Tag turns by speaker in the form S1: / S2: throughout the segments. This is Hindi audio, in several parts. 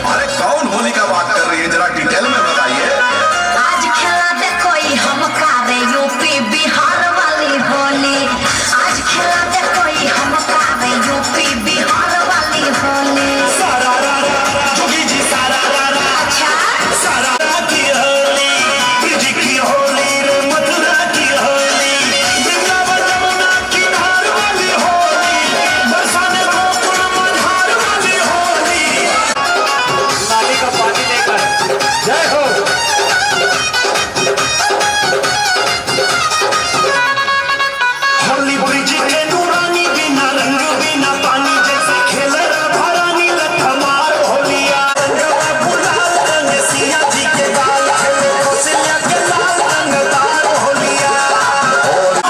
S1: अरे कौन होली का बात कर रही है, जरा डिटेल में बताइए।
S2: आज खेला देखो हम कारे यूपी बिहार वाली होली। आज खेला देखो हम कारे यूपी बिहार वाली होली।
S3: सारा जोगी जी सारा
S2: अच्छा
S3: सारा की होली, ब्रिज की होली रे मथुरा की होली, वृंदावन यमुना किनार वाली होली, बरसाने गोकुल मझार वाली होली। नाली का पानी लेकर जय हो। होली ब्रिज के नूरानी बिना रंग बिना पानी जैसे खेल राधा रानी लठमार होलिया। रंग गुलाल रंग सिया जी के गाल खेले कौशल्या के लाल रंगदार होलिया।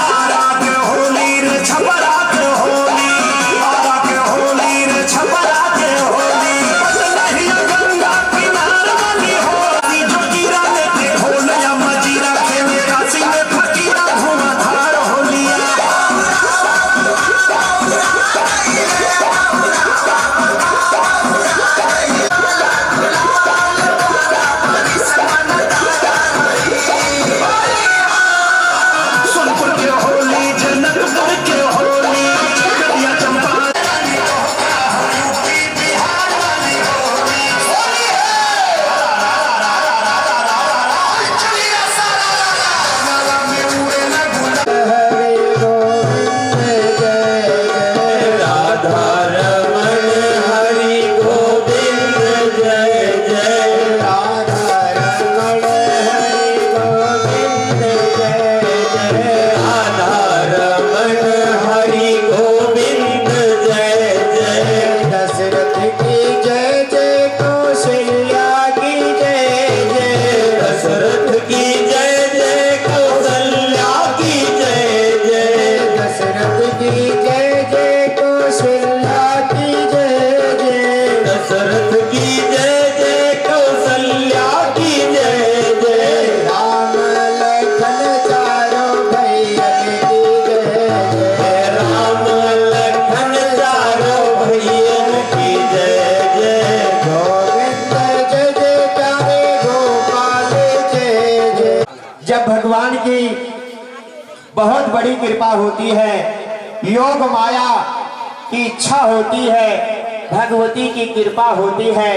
S3: आरा के होली रे छपरा के होली, आरा के होली रे छपरा के होली, बदलहिया गंगा किनार वाली होली, जो गिरा लेके होलिया मजीरा खेले काशी में फकीरा धुआंधार होलिया। सोनपुर के होली, जनकपुर के होली, कलिया चंपा
S4: दशरथ की जय जय कौशल्या की जय जय,
S3: दशरथ की जय जय कौशल्या की जय जय,
S4: दशरथ की जय जय कौशल्या की जय जय,
S3: दशरथ की जय जय कौशल्या की जय जय,
S4: राम लखन चारों भैयन की जय जय,
S3: राम लखन चारों भैयन की जय जय,
S4: गोविंद जय जयकारे गोपाल जय जय। जब भगवान की बहुत बड़ी कृपा होती है, योग माया की इच्छा होती है, भगवती की कृपा होती है,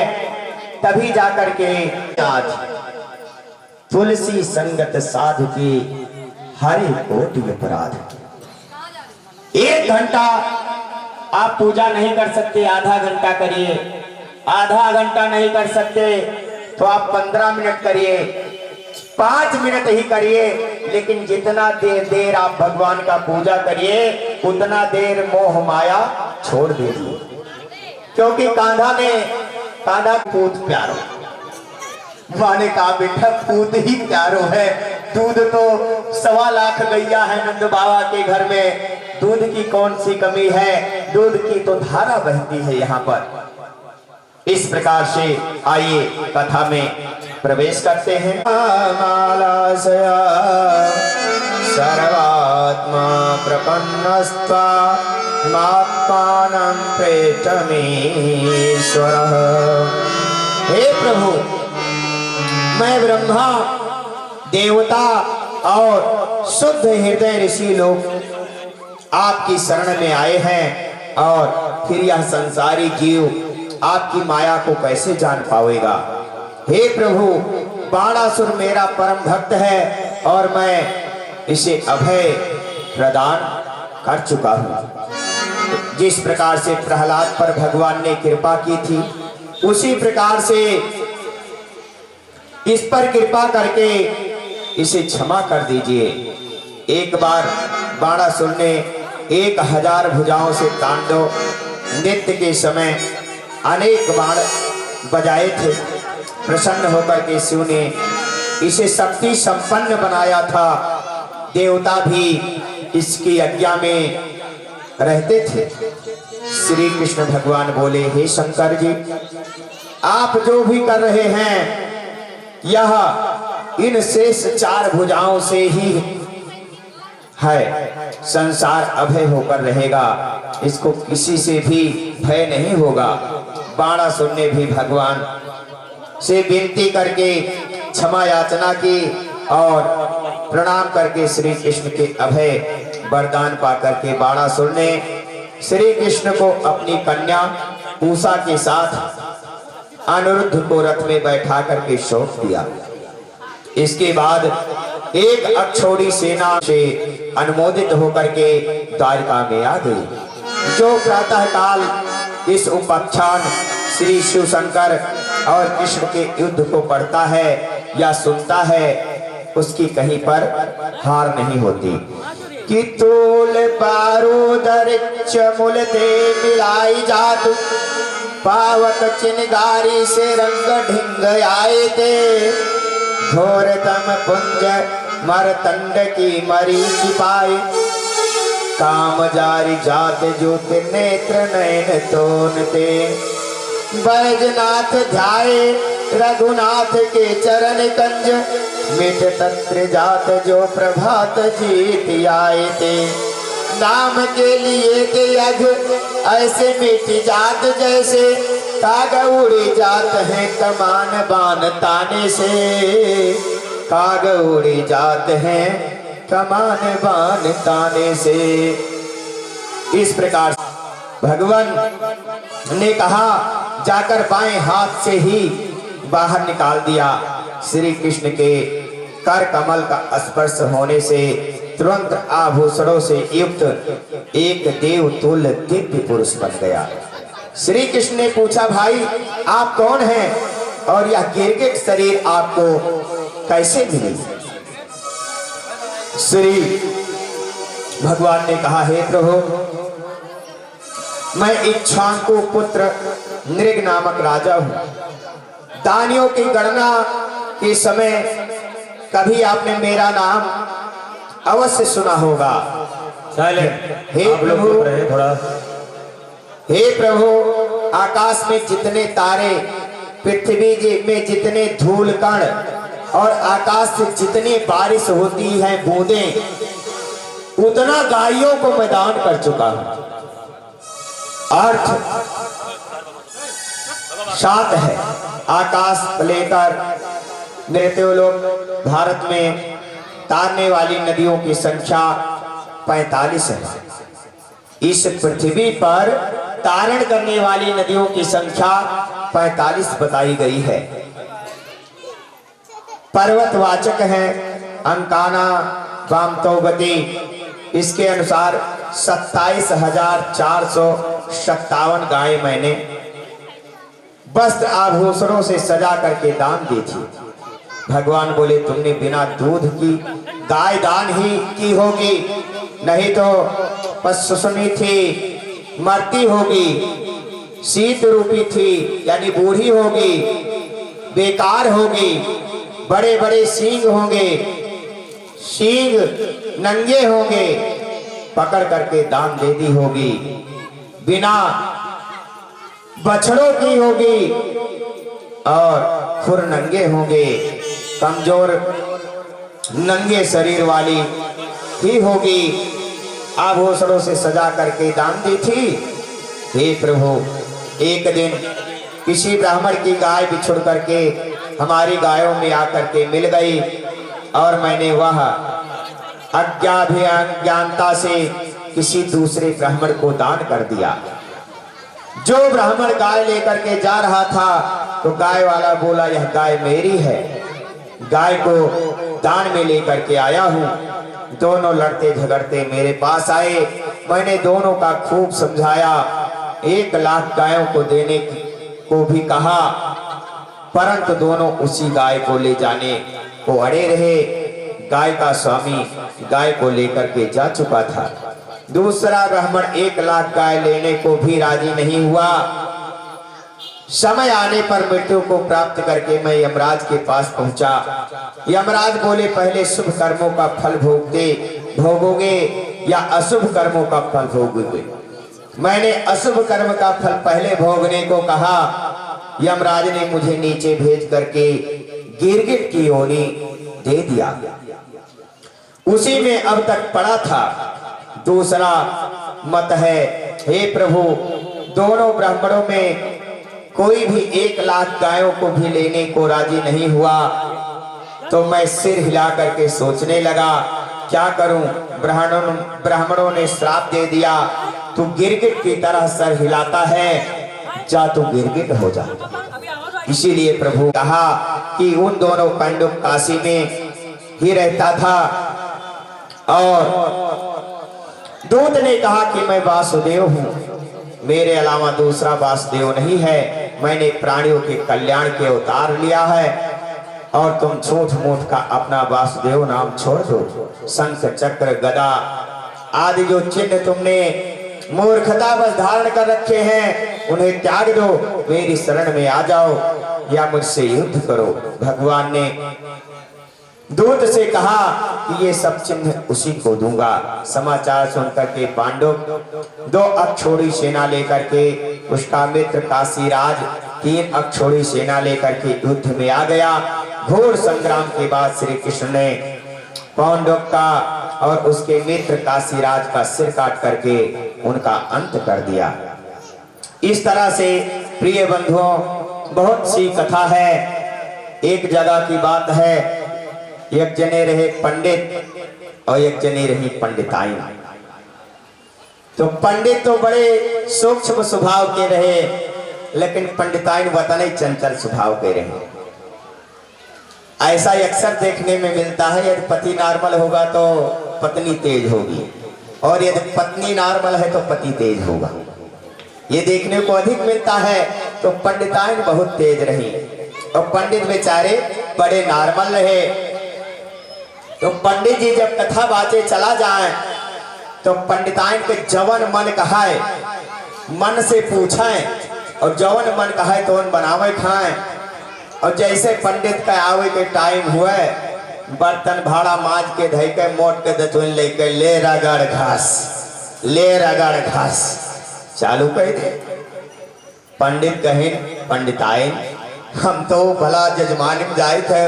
S4: तभी जाकर के आज तुलसी संगत साधु की हरि कोटि अपराध। 1 घंटा आप पूजा नहीं कर सकते, आधा घंटा करिए। आधा घंटा नहीं कर सकते तो आप 15 मिनट करिए, 5 मिनट ही करिए, लेकिन जितना देर आप भगवान का पूजा करिए उतना देर मोह माया छोड़ दीजिए। क्योंकि कांधा पूत प्यारो, माँ ने कहा बेटा पूत ही प्यारो है। दूध तो 1.25 लाख गैया है नंद बाबा के घर में, दूध की कौन सी कमी है, दूध की तो धारा बहती है यहाँ पर। इस प्रकार से आइए कथा में प्रवेश करते हैं। मालासया सर्वात्मा प्रपन्नस्त्वा मात्मानं प्रेतमीश्वरः। हे प्रभु, मैं ब्रह्मा देवता और शुद्ध हृदय ऋषि लोग आपकी शरण में आए हैं, और फिर यह संसारी जीव आपकी माया को कैसे जान पाएगा। हे प्रभु, बाणासुर मेरा परम भक्त है और मैं इसे अभय प्रदान कर चुका हूँ। जिस प्रकार से प्रहलाद पर भगवान ने कृपा की थी, उसी प्रकार से इस पर कृपा करके इसे क्षमा कर दीजिए। एक बार बाणासुर ने 1000 भुजाओं से तांडव नृत्य के समय अनेक बाण बजाए थे। प्रसन्न होकर के शिव ने इसे शक्ति संपन्न बनाया था। देवता भी इसकी आज्ञा में रहते थे। श्री कृष्ण भगवान बोले, हे शंकर जी, आप जो भी कर रहे हैं यह इन शेष 4 भुजाओं से ही है, संसार अभय होकर रहेगा, इसको किसी से भी भय नहीं होगा। बाणासुर ने भी भगवान से विनती करके क्षमा याचना की और प्रणाम करके श्री कृष्ण के अभय वरदान पाकर के बाणासुर ने श्री कृष्ण को अपनी कन्या उषा के साथ अनिरुद्ध को रथ में बैठा करके सौंप दिया। इसके बाद एक अक्षौड़ी सेना से अनुमोदित होकर के द्वारका में आ गई। जो प्रातः काल इस उपाख्यान श्री शिव शंकर और कृष्ण के युद्ध को पढ़ता है या सुनता है, उसकी कहीं पर हार नहीं होती। कि तूल बारूदरिक्ष मूल ते मिलाई जातु, पावक चिनगारी से रंग ढिंग आए ते, घोरतम पुंज मरतंड की मरी छिपाए, काम जारी जात ज्योत नेत्र नयन तोनते, बैजनाथ ध्याए रघुनाथ के चरण कंज, मिट तत्र जात जो प्रभात जीत आए थे, नाम के लिए ते अघ ऐसे मिट जात जैसे, काग उड़ी जात है कमान बान ताने से, काग उड़ी जात है कमान बान ताने से। इस प्रकार भगवान ने कहा, जाकर बाएं हाथ से ही बाहर निकाल दिया। श्री कृष्ण के कर कमल का स्पर्श होने से तुरंत आभूषणों से युक्त एक देवतुल्य दिव्य पुरुष बन गया। श्री कृष्ण ने पूछा, भाई आप कौन हैं और यह गिरगिट शरीर आपको कैसे मिली? श्री भगवान ने कहा, हे प्रभु, मैं इक्ष्वाकु पुत्र नृग नामक राजा हूं। दानियों की गणना के समय कभी आपने मेरा नाम अवश्य सुना होगा। हे प्रभु, हे प्रभु, आकाश में जितने तारे, पृथ्वी में जितने धूल कण और आकाश से जितनी बारिश होती है बूंदें, उतना गायों को मैं दान कर चुका हूं। अर्थ 7 है। आकाश लेकर मृत्युलोक भारत में तारने वाली नदियों की संख्या 45 है। इस पृथ्वी पर तारण करने वाली नदियों की संख्या 45 बताई गई है। पर्वतवाचक है अंकाना वामतोगति, इसके अनुसार 27,457 गाय मैंने वस्त्र आभूषणों से सजा करके दान दी थी। भगवान बोले, तुमने बिना दूध की गाय दान ही की होगी, नहीं तो पशुसुनी थी, मरती होगी, शीत रूपी थी यानी बूढ़ी होगी, बेकार होगी, बड़े बड़े सींग होंगे, सींग नंगे होंगे, पकड़ करके दान दे दी होगी, बिना बछड़ों की होगी और खुर नंगे होंगे, कमजोर नंगे शरीर वाली ही होगी, आभूषणों से सजा करके दान दी थी। हे प्रभु, एक दिन किसी ब्राह्मण की गाय बिछुड़ करके हमारी गायों में आकर के मिल गई और मैंने वह अज्ञानता से किसी दूसरे ब्राह्मण को दान कर दिया। जो ब्राह्मण गाय लेकर के जा रहा था तो गाय वाला बोला, यह गाय मेरी है, गाय को दान में लेकर के आया हूं। दोनों लड़ते झगड़ते मेरे पास आए, मैंने दोनों का खूब समझाया, 1 लाख गायों को देने को भी कहा, परंतु दोनों उसी गाय को ले जाने को अड़े रहे। गाय का स्वामी गाय को लेकर के जा चुका था। दूसरा ब्राह्मण 1 लाख गाय लेने को भी राजी नहीं हुआ। समय आने पर मृत्यु को प्राप्त करके मैं यमराज के पास पहुंचा। यमराज बोले, पहले शुभ कर्मों का फल भोगोगे या अशुभ कर्मों का फल भोगोगे? मैंने अशुभ कर्म का फल पहले भोगने को कहा। यमराज ने मुझे नीचे भेज करके गिरगिट की योनि दे दिया। उसी में अब तक पड़ा था। दूसरा मत है, हे प्रभु, दोनों ब्राह्मणों में कोई भी 1 लाख गायों को भी लेने को राजी नहीं हुआ। तो मैं सिर हिला करके सोचने लगा, क्या करूं? ब्राह्मणों ने श्राप दे दिया, तू गिरगिट की तरह सर हिलाता है, जा तू गिरगिट हो जा। इसीलिए प्रभु कहा कि उन दोनों पांडव काशी में ही रहता था। और दूत ने कहा कि मैं वासुदेव हूं, मेरे अलावा दूसरा वासुदेव नहीं है। मैंने प्राणियों के कल्याण के अवतार लिया है और तुम झूठ मूठ का अपना वासुदेव नाम छोड़ दो। शंख चक्र गदा आदि जो चिन्ह तुमने मूर्खता बस धारण कर रखे हैं उन्हें त्याग दो, मेरी शरण में आ जाओ या मुझसे युद्ध करो। भगवान ने दूत से कहा कि ये सब चिन्ह उसी को दूंगा। समाचार सुनकर के पांडव 2 अक्षौहिणी सेना लेकर के, उसका मित्र काशीराज 3 अक्षौहिणी सेना लेकर के युद्ध में आ गया। घोर संग्राम के बाद श्री कृष्ण ने पांडव का और उसके मित्र काशीराज का सिर काट करके उनका अंत कर दिया। इस तरह से प्रिय बंधुओं, बहुत सी कथा है। एक जगह की बात है, एक जने रहे पंडित और एक जने रही पंडिताइन। तो पंडित तो बड़े सूक्ष्म स्वभाव के रहे, लेकिन पंडिताइन वतन चंचल स्वभाव के रहे। ऐसा अक्सर देखने में मिलता है, यदि पति नॉर्मल होगा तो पत्नी तेज होगी, और यदि पत्नी नॉर्मल है तो पति तेज होगा। ये देखने को अधिक मिलता है। तो पंडिताइन बहुत तेज रही और पंडित बेचारे बड़े नॉर्मल रहे। तो पंडित जी जब कथा बातें चला जाए तो पंडिताइन के जवन मन कहाए मन से पूछें, और जवन मन कहाए तो उन बनावे खाएं। और जैसे पंडित का आवे के टाइम हुए, बर्तन भाड़ा माज के धई के मोट के दतुन लेके ले रगड़ घास, ले रगड़ घास चालू कर दे। पंडित कहे पंडिताइन, हम तो भला जजमान में जाए थे,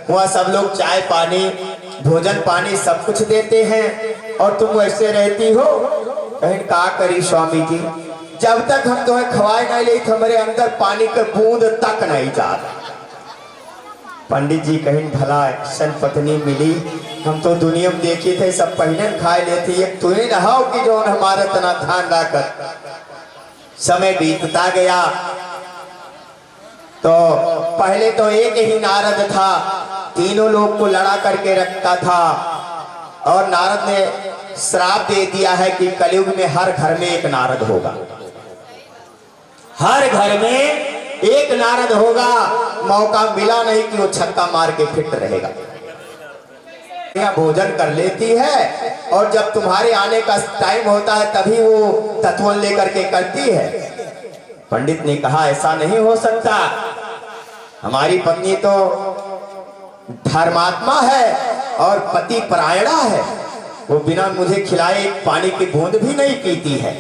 S4: वहाँ सब लोग चाय पानी भोजन पानी सब कुछ देते हैं और तुम वैसे रहती हो। कहीं का करी स्वामी जी, जब तक हम तुम्हें खवाए नहीं ले हमारे अंदर पानी के बूंद तक नहीं जाता। पंडित जी कहीं भला सन पत्नी मिली, हम तो दुनिया में देखे थे सब पहले खाए लेती, एक तू ही रहा कि जो हमारा तना ध्यान रखकर। समय बीतता गया तो पहले तो एक ही नारद था, तीनों लोग को लड़ा करके रखता था। और नारद ने श्राप दे दिया है कि कलयुग में हर घर में एक नारद होगा, हर घर में एक नारद होगा। मौका मिला नहीं कि वो छक्का मार के फिट रहेगा। भोजन कर लेती है और जब तुम्हारे आने का टाइम होता है तभी वो तत्वन लेकर के करती है। पंडित ने कहा ऐसा नहीं हो सकता, हमारी पत्नी तो धर्मात्मा है और पति परायणा है, वो बिना मुझे खिलाए पानी की बूंद भी नहीं पीती है।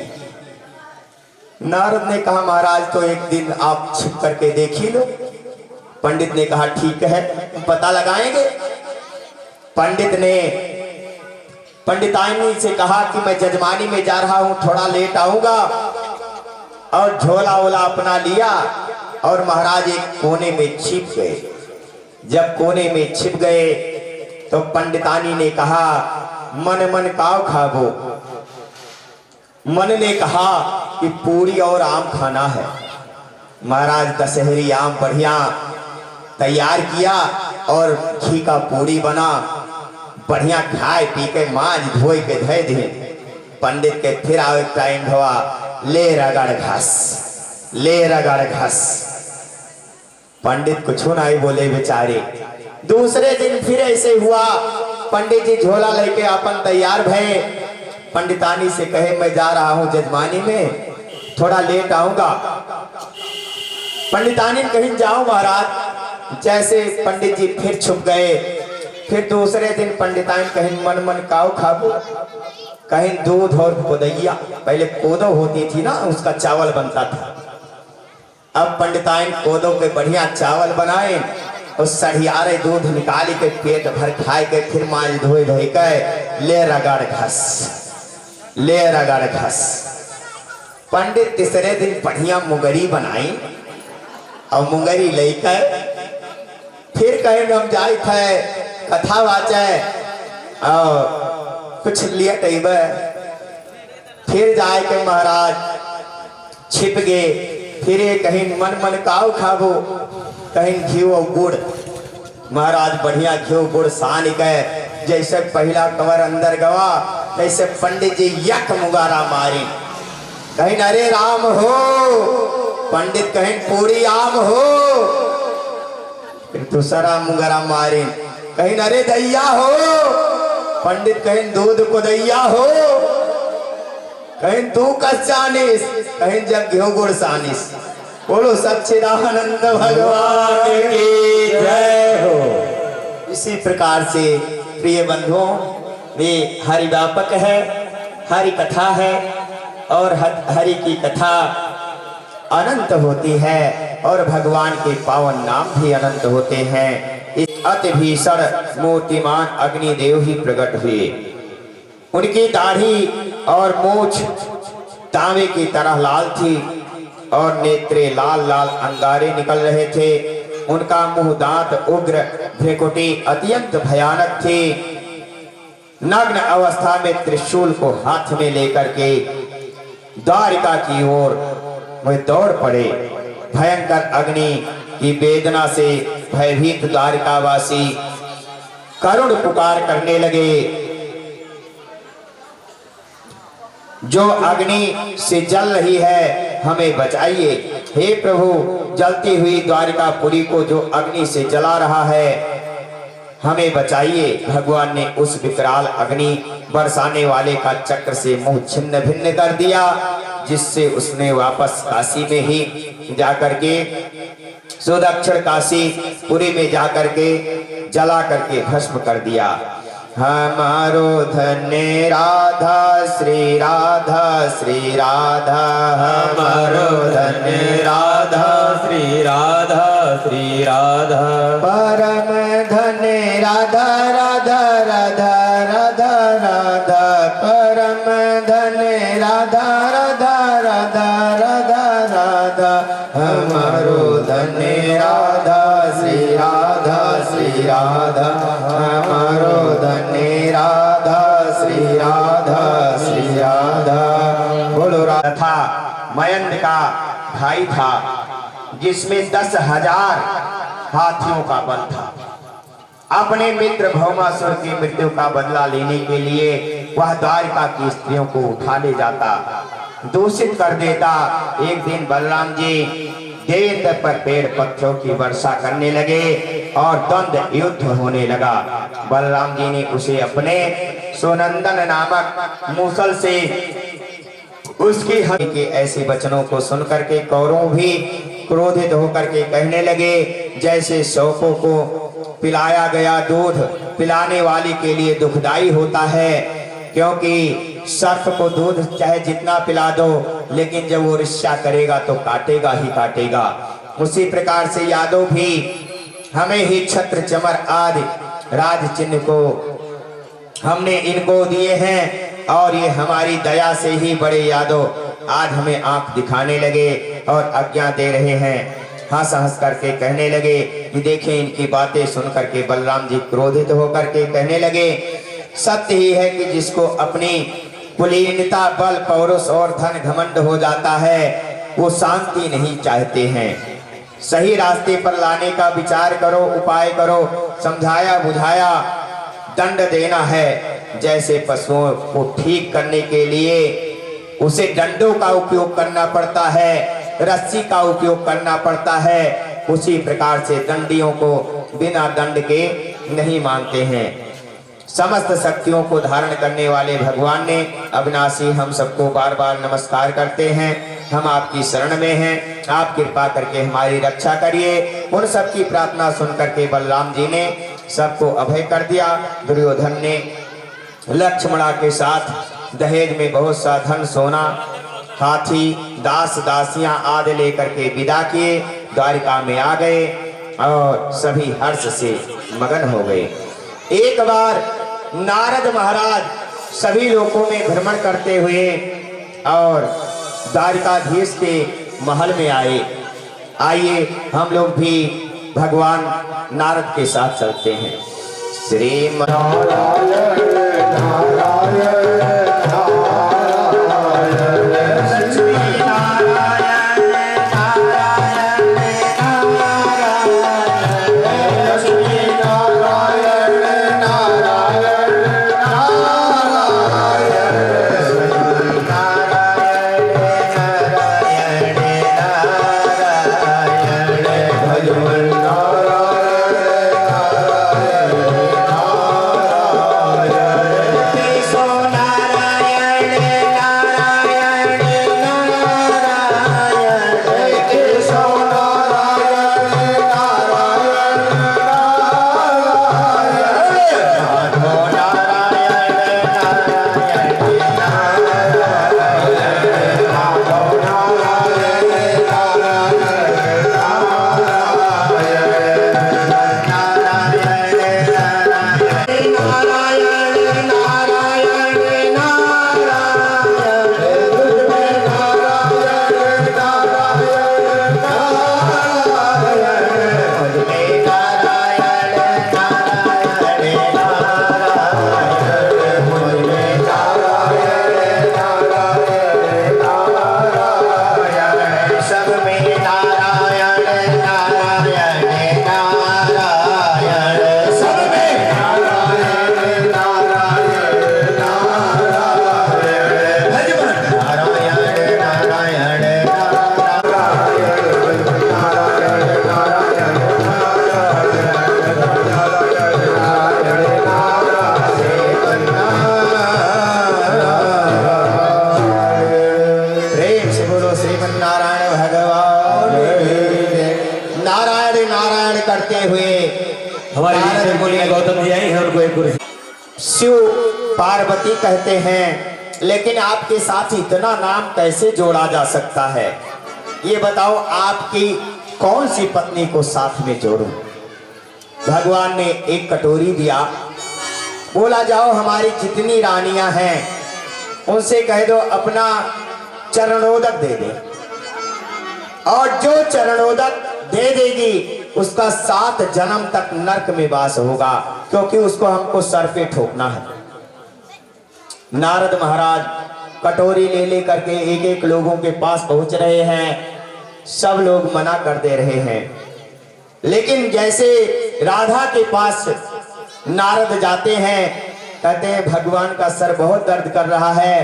S4: नारद ने कहा महाराज तो एक दिन आप छिप करके देख ही लो। पंडित ने कहा ठीक है, पता लगाएंगे। पंडित ने पंडिताइनी से कहा कि मैं जजमानी में जा रहा हूं, थोड़ा लेट आऊंगा। और झोला वोला अपना लिया और महाराज एक कोने में छिप गए। जब कोने में छिप गए तो पंडितानी ने कहा मन मन काव खाबो। मन ने कहा कि पूरी और आम खाना है। महाराज दशहरी आम बढ़िया तैयार किया और घी का पूरी बना, बढ़िया खाए पी के माज धोई के धे दिए। पंडित के फिर आवे टाइम हुआ, ले रगड़ घास, ले रगड़ घास। पंडित कुछ नहीं बोले बेचारे। दूसरे दिन फिर ऐसे हुआ, पंडित जी झोला लेके अपन तैयार भये। पंडितानी से कहे मैं जा रहा हूं जजमानी में, थोड़ा लेट आऊंगा। पंडितानी कहीं जाओ महाराज। जैसे पंडित जी फिर छुप गए। फिर दूसरे दिन पंडितानी कहीं मन मन काव खाबो, कहीं दूध और कोदैया, पहले कोदो होती थी ना उसका चावल बनता था। अब पंडिताइन कोदो के बढ़िया चावल बनाए उस सढ़ियारे दूध निकाल के पेट भर खाए के फिर मांझ धोए धोए के ले रगड़ घस, ले रगड़ घस। पंडित तीसरे दिन बढ़िया मुंगरी बनाई और मुंगरी लेकर फिर कहीं हम जाए थे कथा वाचे और कुछ लिए टेब फिर जाए के महाराज छिप गए। फिर ये कहीं मन मन काव खाबो, कहीं घी और गुड़। महाराज बढ़िया घी गुड़ सान गए। जैसे पहला कवर अंदर गवा वैसे पंडित जी यक मुगारा मारे। कहीं अरे राम हो, पंडित कहीं पूरी आम हो। फिर दूसरा मुगारा मारे। कहीं अरे दैया हो, पंडित कहीं दूध को दैया हो। कहीं तू कचानिस, कहीं जब घी गुड़ सानिस। बोलो सच्चिदानंद भगवान की जय हो। इसी प्रकार से प्रिय बंधुओं, वे हरि व्यापक है, हरि कथा है और हरि की कथा अनंत होती है और भगवान के पावन नाम भी अनंत होते हैं। इस अति भीषण मूर्तिमान अग्निदेव ही प्रकट हुए। उनकी दाढ़ी और मूछ तांबे की तरह लाल थी और नेत्रे लाल लाल अंगारे निकल रहे थे। उनका मुंह दांत उग्र, भ्रिकुटी अत्यंत भयानक थी। नग्न अवस्था में त्रिशूल को हाथ में लेकर के द्वारिका की ओर वे दौड़ पड़े। भयंकर अग्नि की वेदना से भयभीत द्वारिकावासी करुण पुकार करने लगे। जो अग्नि से जल रही है हमें बचाइए, हे प्रभु। जलती हुई द्वारिकापुरी को जो अग्नि से जला रहा है हमें बचाइए। भगवान ने उस विकराल अग्नि बरसाने वाले का चक्र से मुंह छिन्न भिन्न कर दिया, जिससे उसने वापस काशी में ही जाकर के सुदक्षिण काशी पुरी में जाकर के जला करके भस्म कर दिया। हमारो धन्य राधा श्री राधा श्री राधा, हमारो धन्य राधा श्री राधा श्री राधा, परम धन्य राधा राधा राधा राधा राधा, परम धन्य राधा राधा राधा राधा राधा, हमारो धन्य राधा श्री राधा श्री राधा, हमारो धन्य राधा श्री राधा श्री राधा। बोलो राधा मयंक का भाई था जिसमें 10,000 हाथियों का बल था। अपने मित्र भौमासुर की मृत्यु का बदला लेने के लिए वह द्वारिका की स्त्रियों को उठा ले जाता, दूषित कर देता। एक दिन बलराम जी देर तक पर पेड़ पत्थरों की वर्षा करने लगे और द्वंद्व युद्ध होने लगा। बलराम जी ने उसे अपने सुनंदन नामक मूसल से उसकी हत्या के ऐसे वचनों को सुनकर के कौरव भी क्रोधित होकर के कहने लगे, जैसे शौकों को पिलाया गया दूध पिलाने वाली के लिए दुखदाई होता है, क्योंकि सर्प को दूध चाहे जितना पिला दो लेकिन जब वो ईर्ष्या करेगा तो काटेगा ही काटेगा। उसी प्रकार से यादव भी हमें ही छत्र चमर आदि राज चिन्ह को हमने इनको दिए हैं और ये हमारी दया से ही बड़े यादव आज हमें आंख दिखाने लगे और आज्ञा दे रहे हैं। हंस हंस करके कहने लगे कि देखें, इनकी बातें सुन करके बलराम जी क्रोधित होकर के कहने लगे, सत्य ही है कि जिसको अपनी कुलीनता बल पौरुष और धन घमंड हो जाता है वो शांति नहीं चाहते हैं। सही रास्ते पर लाने का विचार करो, उपाय करो, समझाया बुझाया दंड देना है। जैसे पशुओं को ठीक करने के लिए उसे डंडों का उपयोग करना पड़ता है, रस्सी का उपयोग करना पड़ता है, उसी प्रकार से दंडियों को बिना दंड के नहीं मानते हैं। समस्त शक्तियों को धारण करने वाले भगवान ने अविनाशी हम सबको बार बार नमस्कार करते हैं। हम आपकी शरण में हैं, आप कृपा करके हमारी रक्षा करिए। उन सबकी प्रार्थना सुन करके बलराम जी ने सबको अभय कर दिया। दुर्योधन ने लक्ष्मणा के साथ दहेज में बहुत सा धन सोना, हाथी, दास दासियां आदि लेकर के विदा किए, द्वारिका में आ गए और सभी हर्ष से मगन हो गए। एक बार नारद महाराज सभी लोगों में भ्रमण करते हुए और द्वारिकाधीश के महल में आए। आइए हम लोग भी भगवान नारद के साथ चलते हैं। श्री शिव पार्वती कहते हैं, लेकिन आपके साथ इतना नाम कैसे जोड़ा जा सकता है? ये बताओ, आपकी कौन सी पत्नी को साथ में जोड़ूं? भगवान ने एक कटोरी दिया, बोला जाओ हमारी जितनी रानियां हैं उनसे कह दो अपना चरणोदक दे दे, और जो चरणोदक दे देगी उसका 7 जन्म तक नरक में वास होगा, क्योंकि उसको हमको सर पे ठोकना है। नारद महाराज कटोरी ले ले करके एक एक लोगों के पास पहुंच रहे हैं। सब लोग मना कर दे रहे हैं, लेकिन जैसे राधा के पास नारद जाते हैं, कहते हैं भगवान का सर बहुत दर्द कर रहा है,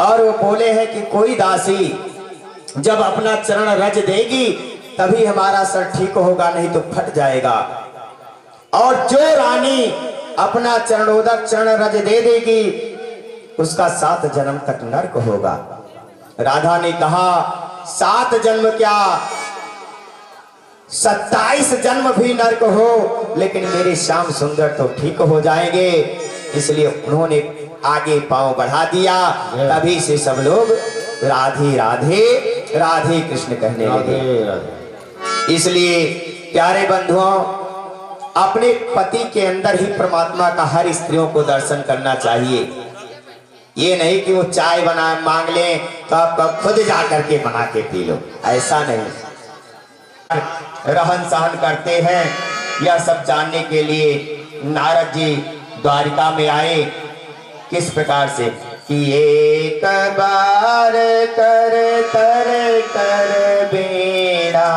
S4: और वो बोले हैं कि कोई दासी जब अपना चरण रज देगी तभी हमारा सर ठीक होगा, नहीं तो फट जाएगा। और जो रानी अपना चरणोदक चरण रज दे देगी उसका 7 जन्म तक नरक होगा। राधा ने कहा 7 जन्म क्या, 27 जन्म भी नरक हो, लेकिन मेरे श्याम सुंदर तो ठीक हो जाएंगे। इसलिए उन्होंने आगे पांव बढ़ा दिया। तभी से सब लोग राधे राधे राधे कृष्ण कहने लगे। इसलिए प्यारे बंधुओं, अपने पति के अंदर ही परमात्मा का हर स्त्रियों को दर्शन करना चाहिए। ये नहीं कि वो चाय बना मांग ले तो आप खुद जा करके बना के पी लो, ऐसा नहीं। रहन सहन करते हैं, यह सब जानने के लिए नारद जी द्वारिका में आए। किस प्रकार से कि एक बार कर तर कर बेड़ा,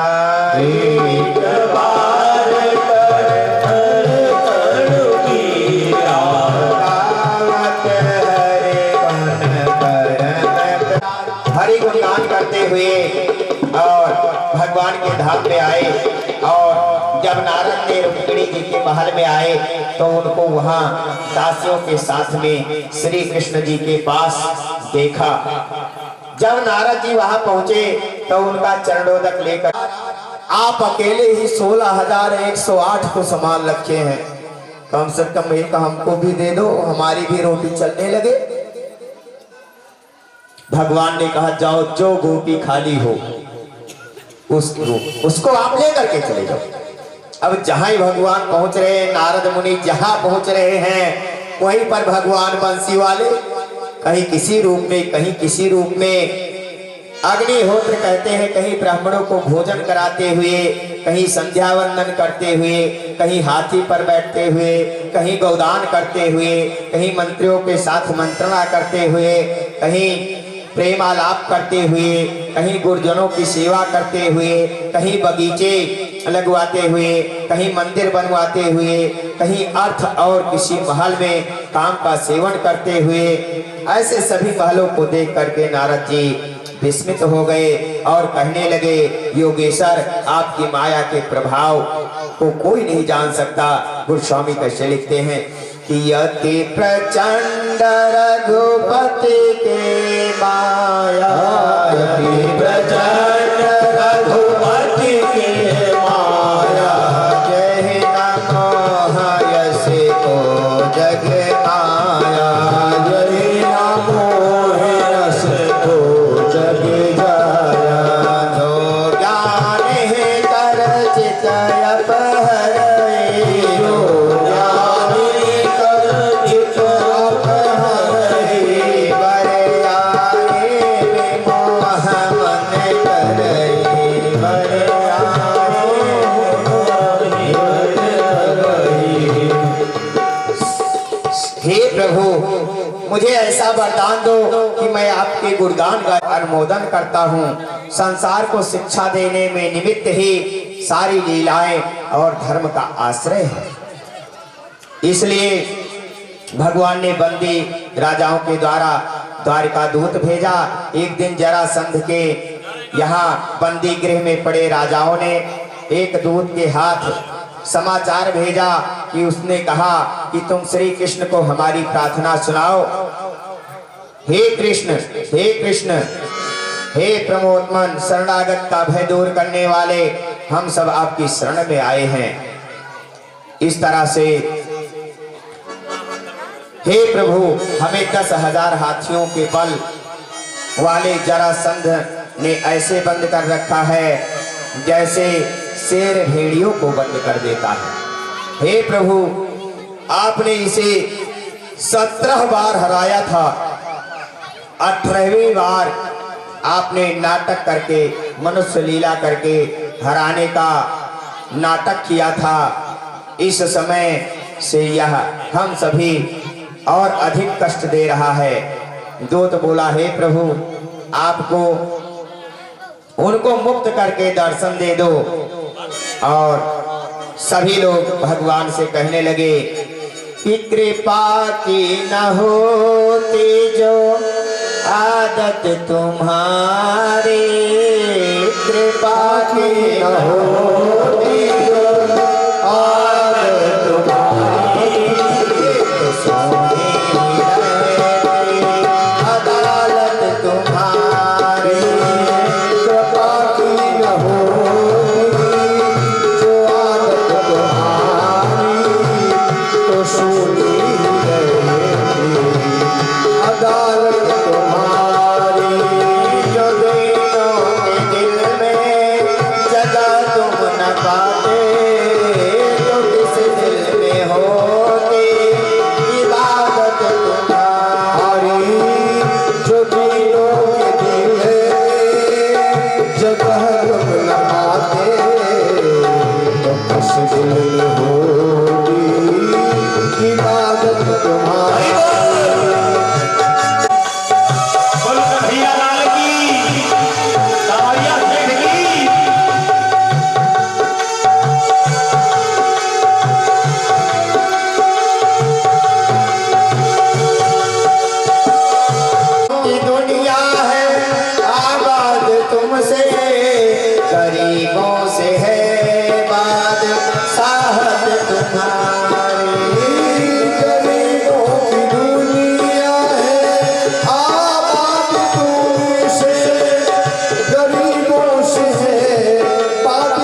S4: एक बार कर तर कर बेड़ा, हरि गुण गान करते हुए और भगवान के धाम में आए। और जब नारद ने रुक्मिणी जी के महल में आए तो उनको वहां दासियों के साथ में श्री कृष्ण जी के पास देखा। जब नारद जी वहां पहुंचे तो उनका चरणोदक लेकर, आप अकेले ही 16,108 को संभाल रखे हैं, कम से कम एक हमको भी दे दो, हमारी भी रोटी चलने लगे। भगवान ने कहा जाओ, जो गोपी खाली हो उसको आप लेकर के चले जाओ। अब जहां ही भगवान पहुंच रहे हैं, नारद मुनि जहां पहुंच रहे हैं वहीं पर भगवान बंसी वाले कहीं किसी रूप में, कहीं किसी रूप में अग्निहोत्र कहते हैं, कहीं ब्राह्मणों को भोजन कराते हुए, कहीं संध्या वंदन करते हुए, कहीं हाथी पर बैठते हुए, कहीं गौदान करते हुए, कहीं मंत्रियों के साथ मंत्रणा करते हुए, कहीं प्रेमालाप करते हुए, कहीं गुरुजनों की सेवा करते हुए, कहीं बगीचे लगवाते हुए, कहीं मंदिर बनवाते हुए, कहीं अर्थ और किसी महल में काम का सेवन करते हुए, ऐसे सभी महलों को देख करके नारद जी विस्मित हो गए और कहने लगे, योगेश्वर आपकी माया के प्रभाव को कोई नहीं जान सकता। गोस्वामी कैसे लिखते हैं कि यति प्रचंड रघुपति के माया, यति प्रचंड रघुपति के माया, जय नमो हयसे को जग माया, जय नमो हयसे को जग जाया, जो ज्ञान है कर चित अपहरे, जो ज्ञान है कर चित अपहरे, बर आए विमोह मन करे, बर आए हे प्रभु, मुझे ऐसा वरदान दो कि मैं आपके गुणगान का अनुमोदन करता हूँ। संसार को शिक्षा देने में निमित्त ही सारी लीलाएं और धर्म का आश्रय है। इसलिए भगवान ने बंदी राजाओं के द्वारा द्वारिका दूत भेजा। एक दिन जरासंध के यहाँ बंदी गृह में पड़े राजाओं ने एक दूत के हाथ समाचार भेजा कि उसने कहा कि तुम श्री कृष्ण को हमारी प्रार्थना सुनाओ। हे कृष्ण, हे कृष्ण, हे प्रमोदमन, शरणागत का भय दूर करने वाले, हम सब आपकी शरण में आए हैं। इस तरह से हे प्रभु, हमें 10,000 हाथियों के बल वाले जरासंध ने ऐसे बंद कर रखा है जैसे शेर भेड़ियों को बंद कर देता है। हे प्रभु, आपने इसे 17 बार हराया था, 18वीं बार आपने नाटक करके, मनुष्य लीला करके हराने का नाटक किया था। इस समय से यह हम सभी और अधिक कष्ट दे रहा है। दूत बोला, हे प्रभु, आपको उनको मुक्त करके दर्शन दे दो। और सभी लोग भगवान से कहने लगे कि कृपा की न होती जो आदत तुम्हारी, कृपा की न होती जो आदत तुम्हारी, तो सोनी रहती अदालत तुम्हारी, कृपा की न होती जो आदत तुम्हारी, तो सोनी रहती अदालत तुम्हारी, जो दिनों के दिल में जगह तुम न पाते, तो किस दिल में होती इबादत तुम्हारी, जो दिनों के दिल में जगह तुम न पाते, तो किस दिल में होती इबादत तुम्हारी।
S3: बोलो कन्हैया लाल की, कांवरिया सेठ की।
S4: की दुनिया है आबाद तुमसे, गरीबों से है बात साहत तुम्हारी, गरीबों की दुनिया है आबाद तुमसे, गरीबों से है बात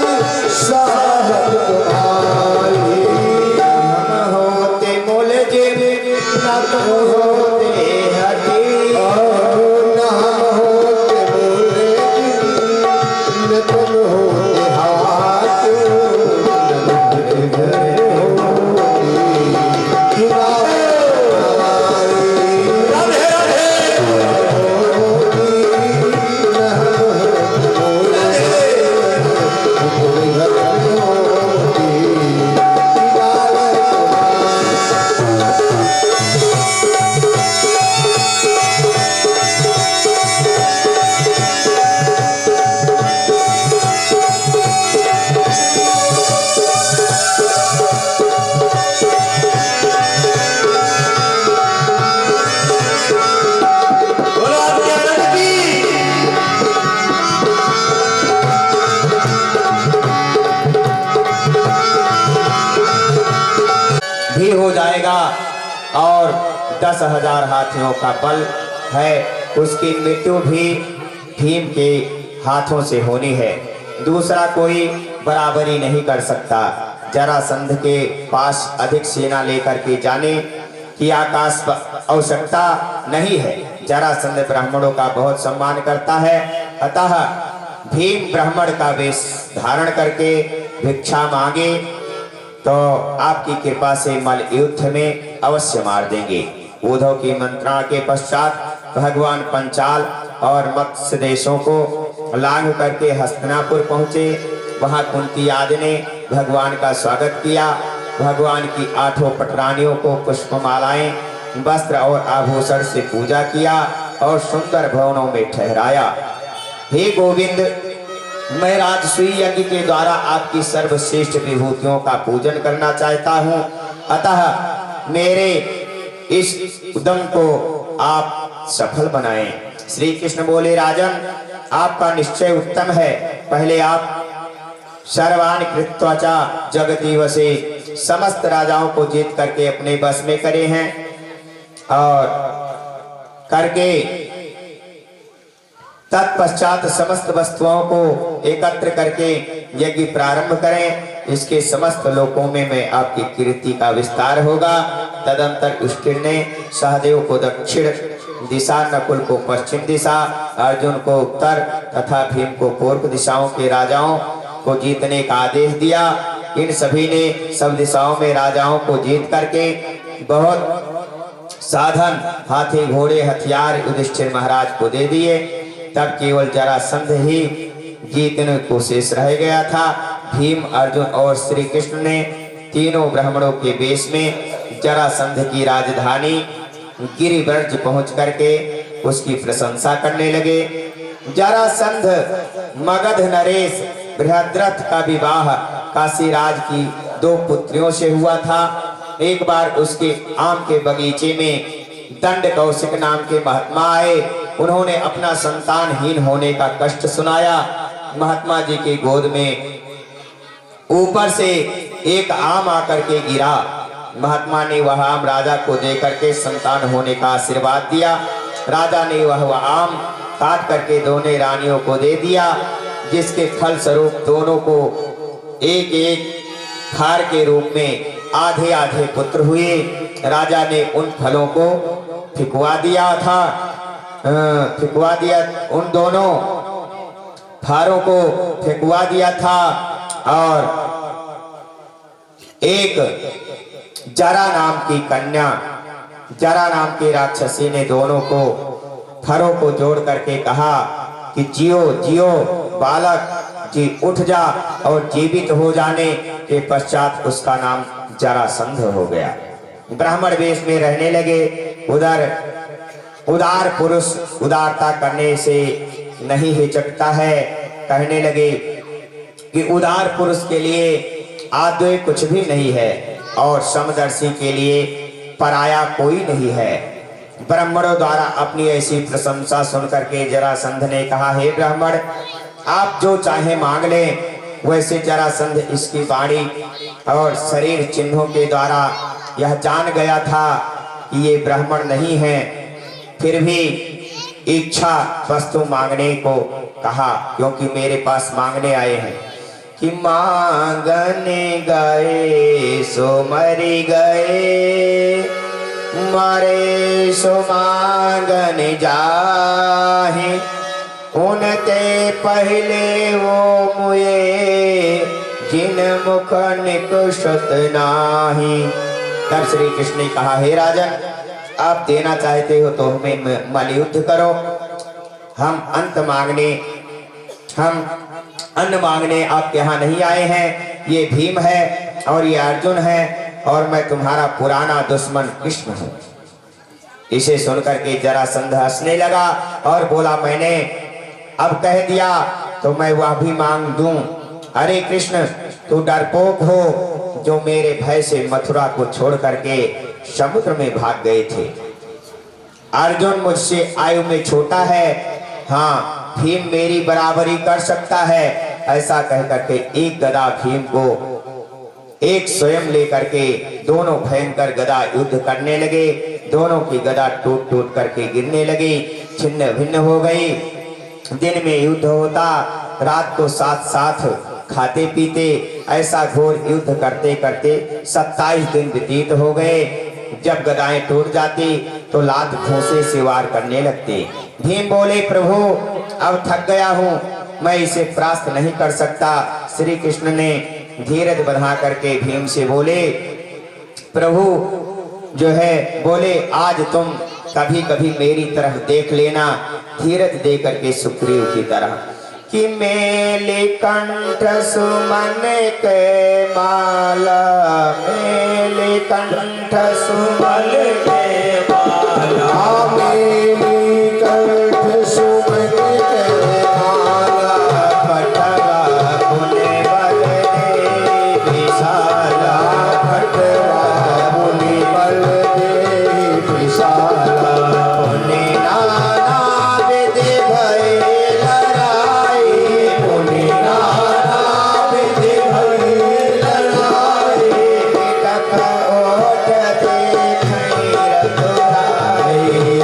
S4: साहत तुम्हारी, हम होते मुलजिम न तुम होते हकीम, न हम होते मुलजिम न तुम होते हाकिम, और 10,000 हाथियों का बल है, उसकी मृत्यु भी भीम के हाथों से होनी है। दूसरा कोई बराबरी नहीं कर सकता। जरासंध के पास अधिक सेना लेकर के जाने की आकाश आवश्यकता नहीं है। जरासंध ब्राह्मणों का बहुत सम्मान करता है, अतः भीम ब्राह्मण का वेश धारण करके भिक्षा मांगे तो आपकी कृपा से मल युद्ध में अवश्य मार देंगे। उद्धव की मंत्रणा के पश्चात भगवान पंचाल और मत्स्य देशों को लांघ करके हस्तिनापुर पहुंचे। वहां कुंती आदि ने भगवान का स्वागत किया। भगवान की 8 पटरानियों को पुष्पमालाएं, वस्त्र और आभूषण से पूजा किया और सुंदर भवनों में ठहराया। हे गोविंद, मैं राजसूय यज्ञ के द्वारा आपकी सर्वश्रेष्ठ विभूतियों का पूजन करना चाहता हूं, अतः मेरे इस उद्यम को आप सफल बनाएं। श्री कृष्ण बोले, राजन, आपका निश्चय उत्तम है। पहले आप सर्वान कृत्वा च जगति वसे, समस्त राजाओं को जीत करके अपने बस में करे हैं और करके तत्पश्चात समस्त वस्तुओं को एकत्र करके यज्ञ प्रारंभ करें। इसके समस्त लोकों में मैं आपकी कीर्ति का विस्तार होगा। तदंतर युधिष्ठिर ने सहदेव को दक्षिण दिशा, नकुल को पश्चिम दिशा, अर्जुन को उत्तर तथा भीम को पूर्व दिशाओं के राजाओं को जीतने का आदेश दिया। इन सभी ने सब दिशाओं में राजाओं को जीत करके बहुत साधन, हाथी घोड़े हथियार युधिष्ठिर महाराज को दे दिए। तब केवल जरासंध ही जीतने को शेष रह गया था। भीम, अर्जुन और श्री कृष्ण ने तीनों ब्राह्मणों के वेश में जरासंध की राजधानी गिरिव्रज पहुंच करके उसकी प्रशंसा करने लगे। जरासंध मगध नरेश बृहद्रथ का विवाह काशीराज की 2 पुत्रियों से हुआ था। एक बार उसके आम के बगीचे में दंड कौशिक नाम के महात्मा आए। उन्होंने अपना संतानहीन होने का कष्ट सुनाया। महात्मा जी की गोद में ऊपर से एक आम आकर के गिरा। महात्मा ने वह आम राजा को देकर के संतान होने का आशीर्वाद दिया। राजा ने वह आम काट करके दोनों रानियों को दे दिया, जिसके फल स्वरूप दोनों को एक एक थार के रूप में आधे आधे पुत्र हुए। राजा ने उन फलों को फिकवा दिया उन दोनों थारों को फिकवा दिया था और एक जरा नाम की कन्या, जरा नाम की राक्षसी ने दोनों को फरों को जोड़ करके कहा कि जियो जियो बालक जी, उठ जा, और जीवित हो जाने के पश्चात उसका नाम जरासंध हो गया। ब्राह्मण वेश में रहने लगे। उदार पुरुष उदारता करने से नहीं हिचकता है। कहने लगे कि उदार पुरुष के लिए आद्य कुछ भी नहीं है और समदर्शी के लिए पराया कोई नहीं है। ब्राह्मणों द्वारा अपनी ऐसी प्रशंसा सुनकर के जरासंध ने कहा, हे ब्राह्मण, आप जो चाहे मांग लें। वैसे जरासंध इसकी वाणी और शरीर चिन्हों के द्वारा यह जान गया था कि ये ब्राह्मण नहीं है, फिर भी इच्छा वस्तु मांगने को कहा, क्योंकि मेरे पास मांगने आए हैं। कि मांगने गए सो मरी गए, मरे सो मांगने जाहे, उनते पहले वो मुए, जिन मुख निकुशत नाही। तब श्री कृष्ण ने कहा, हे राजन, आप देना चाहते हो तो हमें मल्लयुद्ध करो। हम अन्न मांगने आपके यहाँ नहीं आए हैं। ये भीम है और ये अर्जुन है और मैं तुम्हारा पुराना दुश्मन कृष्ण हूँ। इसे सुनकर के जरासंध हंसने लगा और बोला, मैंने अब कह दिया तो मैं वह भी मांग दूं। अरे कृष्ण, तू डरपोक हो जो मेरे भय से मथुरा को छोड़ करके समुद्र में भाग गए थे। अर्जुन मुझसे आयु में छोटा है, हाँ, भीम मेरी बराबरी कर सकता है। ऐसा कह करके एक गदा भीम को एक स्वयं लेकर के दोनों भयंकर गदा युद्ध करने लगे। दोनों की गदा टूट टूट करके गिरने लगी, छिन्न भिन्न हो गई। दिन में युद्ध होता, रात को साथ साथ खाते पीते, ऐसा घोर युद्ध करते करते 27 दिन व्यतीत हो गए। जब गदाएं टूट जाती तो लात घोंसे से वार करने लगते। भीम बोले, प्रभु अब थक गया हूँ, मैं इसे परास्त नहीं कर सकता। श्री कृष्ण ने धीरज बढ़ा करके भीम से बोले, प्रभु जो है बोले, आज तुम कभी कभी मेरी तरफ देख लेना, धीरज दे करके सुग्रीव की तरह कि मेले कंठ सुमन के माला, मेले कंठ सुमन के माला, मेले कंठ सुमन के माला, पटवा पुने बल दे विशाला, पटवा पुने बल दे विशाला, पुने नाना दे भय लड़ाई, पुने नाना दे भय लड़ाई, बिटक ओट दे खैर दुराई,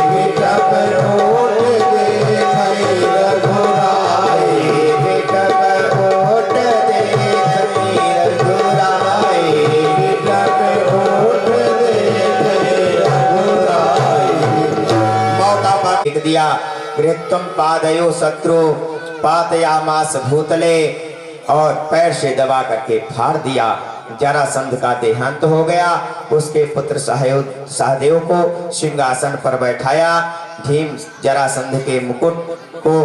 S4: बिटक ओट दे खैर दुराई, बिटक ओट दे खैर दुराई, बिटक ओट दे खैर दुराई। मौका पर लिख दिया, गृहीत्वं पादयो शत्रु पातयामास भूतले, और पैर से दबा करके फाड़ दिया। जरासंध का देहांत हो गया। उसके पुत्र सहदेव को सिंहासन पर बैठाया। भीम जरासंध के मुकुट को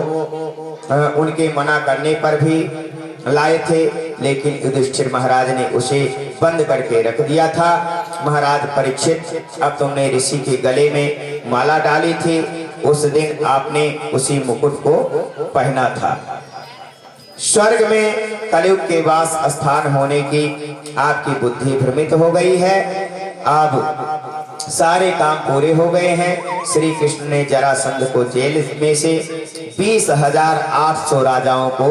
S4: उनके मना करने पर भी लाए थे, लेकिन युधिष्ठिर महाराज ने उसे बंद करके रख दिया था। महाराज परीक्षित, अब तुमने ऋषि के गले में माला डाली थी, उस दिन आपने उसी मुकुट को पहना था। स्वर्ग में कलयुग के वास स्थान होने की आपकी बुद्धि भ्रमित हो गई है। अब सारे काम पूरे हो गए हैं। श्री कृष्ण ने जरासंध को जेल में से 20,800 राजाओं को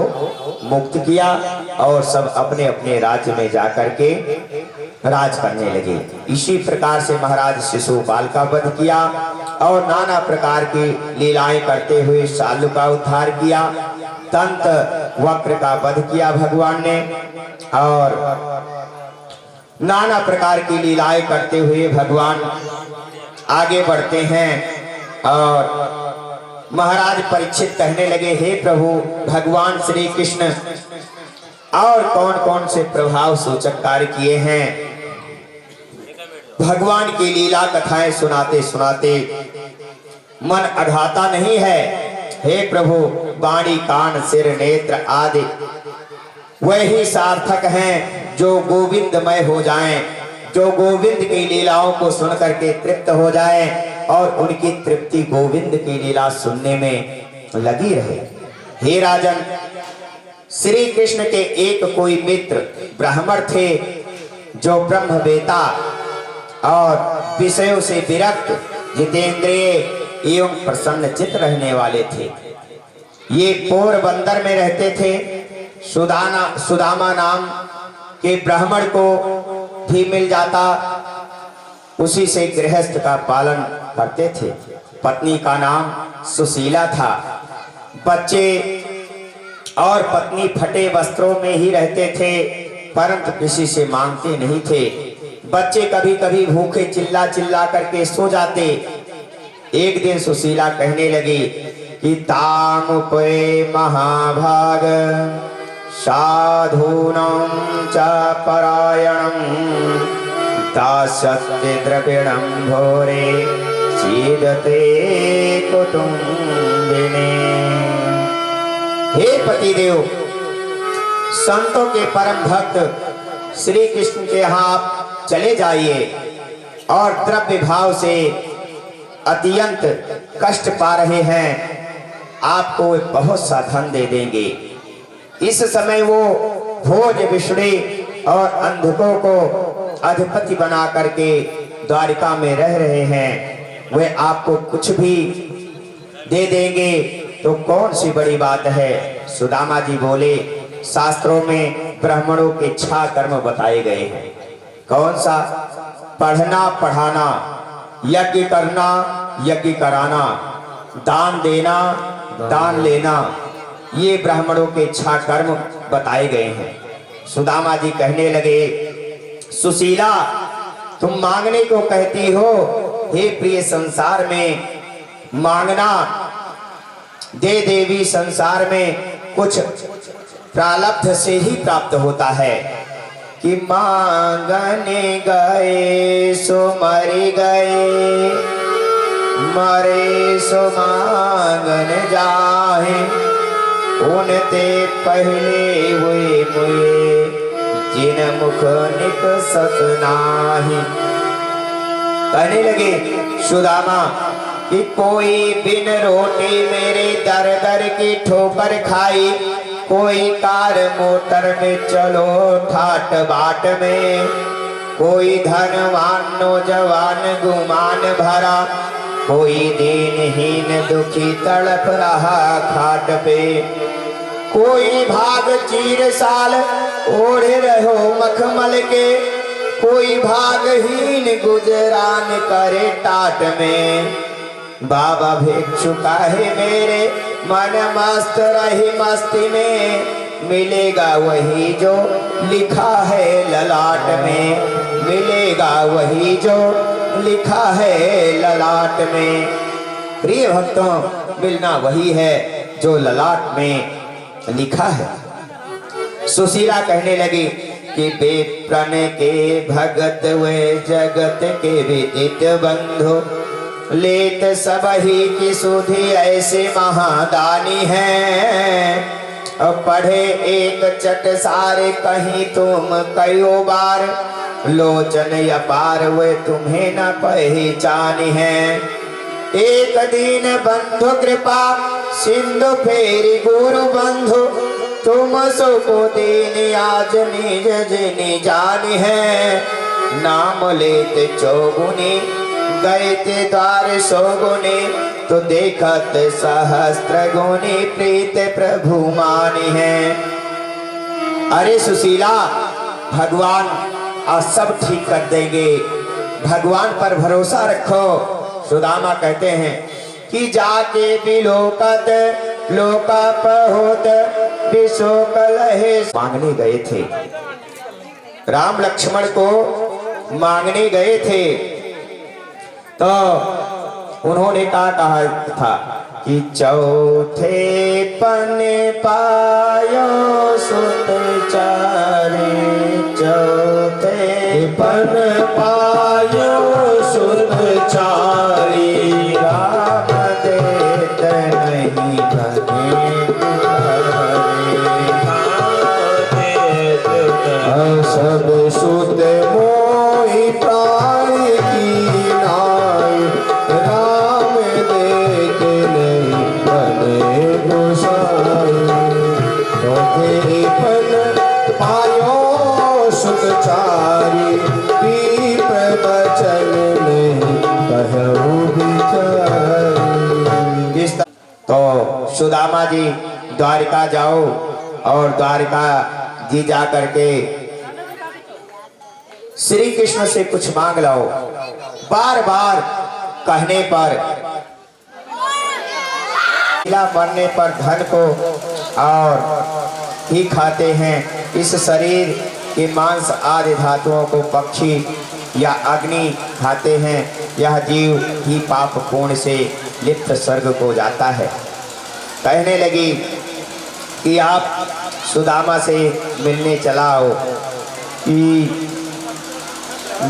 S4: मुक्त किया और सब अपने अपने राज्य में जाकर के राज करने लगे। इसी प्रकार से महाराज शिशुपाल का वध किया और नाना प्रकार की लीलाएं करते हुए शाल्व का उद्धार किया। तंत वक्र का वध किया भगवान ने, और नाना प्रकार की लीलाएं करते हुए भगवान आगे बढ़ते हैं। और महाराज परीक्षित कहने लगे, हे प्रभु भगवान श्री कृष्ण और कौन कौन से प्रभाव सूचक कार्य किए हैं। भगवान की लीला कथाएं सुनाते सुनाते मन अघाता नहीं है। हे प्रभु, वाणी कान सिर नेत्र आदि वही सार्थक हैं जो गोविंदमय हो जाएं, जो गोविंद की लीलाओं को सुन करके तृप्त हो जाएं और उनकी तृप्ति गोविंद की लीला सुनने में लगी रहे। हे राजन, श्री कृष्ण के एक कोई मित्र ब्राह्मण थे जो ब्रह्मवेता और विषयों से विरक्त, जितेंद्रिय एवं प्रसन्न चित्त रहने वाले थे। ये पोरबंदर में रहते थे। सुदामा नाम के ब्राह्मण को भी मिल जाता, उसी से गृहस्थ का पालन करते थे। पत्नी का नाम सुशीला था। बच्चे और पत्नी फटे वस्त्रों में ही रहते थे, परंतु किसी से मांगते नहीं थे। बच्चे कभी कभी भूखे चिल्ला चिल्ला करके सो जाते। एक दिन सुशीला कहने लगी कि तामुपे महाभाग साधूनां च परायणं दास्यते द्रविणं घोरे सीदते कुटुंबिने। हे पतिदेव, संतों के परम भक्त श्री कृष्ण के यहाँ आप चले जाइए और द्रव्य भाव से अत्यंत कष्ट पा रहे हैं, आपको बहुत सा धन दे देंगे। इस समय वो भोज विष्णु और अंधकों को अधिपति बना करके द्वारिका में रह रहे हैं। वे आपको कुछ भी दे देंगे तो कौन सी बड़ी बात है। सुदामा जी बोले, शास्त्रों में ब्राह्मणों के 6 कर्म बताए गए हैं। कौन सा? पढ़ना पढ़ाना, यज्ञ करना, यज्ञ कराना, दान देना, दान लेना, ये ब्राह्मणों के 6 कर्म बताए गए हैं। सुदामा जी कहने लगे, सुशीला तुम मांगने को कहती हो, हे प्रिय संसार में मांगना, दे देवी संसार में कुछ प्रारब्ध से ही प्राप्त होता है कि मांगने गए सो मर गए, मरे सो मांगन जाहे, उनते पहले हुए मुए, जिन मुख निकसत नाही। कहने लगे सुदामा कि कोई बिन रोटी मेरे दर दर की ठोकर खाई, कोई कार मोटर में चलो ठाट बाट में, कोई धनवान नौजवान गुमान भरा, कोई दीनहीन दुखी तड़प रहा खाट पे, कोई भाग चीर साल ओढ़े रहो मखमल के, कोई भागहीन गुजरान करे टाट में। बाबा भिक्षुका है मेरे मन मस्त रही मस्ती में, मिलेगा वही जो लिखा है ललाट में, मिलेगा वही जो लिखा है ललाट में। प्रिय भक्तों, मिलना वही है जो ललाट में लिखा है। सुशीला कहने लगी कि बेप्रन के भगत वे जगत के विदित बंधु, लेत सब ही की सुधि ऐसे महादानी हैं। अब पढ़े एक चट सारे कहीं तुम कयो बार, लोचन अपार वे तुम्हें न पहचानी है। एक दीन बंधु कृपा सिंधु फेरी गुरु बंधु, तुम सुको दीन आज निज जिनी जानी है। नाम लेते चौगुनी गए ते द्वार सौगुनी, तो देखत सहस्त्र गुनी प्रीत प्रभु मानी है। अरे सुशीला, भगवान आज सब ठीक कर देंगे, भगवान पर भरोसा रखो। सुदामा कहते हैं कि जाके बिलोकत लोकाप होत विशोक लहे। मांगने गए थे, राम लक्ष्मण को मांगने गए थे, तो उन्होंने कहा था कि चौथे पन पायो सुत चारे, चौथे पन पायो सुत चारी, राम देत नहीं धने, सब सुत मोहि प्राण की नाय, राम देत नहीं धने गोसाई। चौथे पन पायो सुत चारी, पीप बचन नहीं कहु विचारी। तो सुदामा जी द्वारिका जाओ और द्वारिका जी जा करके श्री कृष्ण से कुछ मांग लाओ। बार बार कहने पर, मरने पर धन को और ही खाते हैं, इस शरीर के मांस आदि धातुओं को पक्षी या अग्नि खाते हैं। यह जीव ही पाप पूर्ण से लिप्त स्वर्ग को जाता है। कहने लगी कि आप सुदामा से मिलने चलाओ कि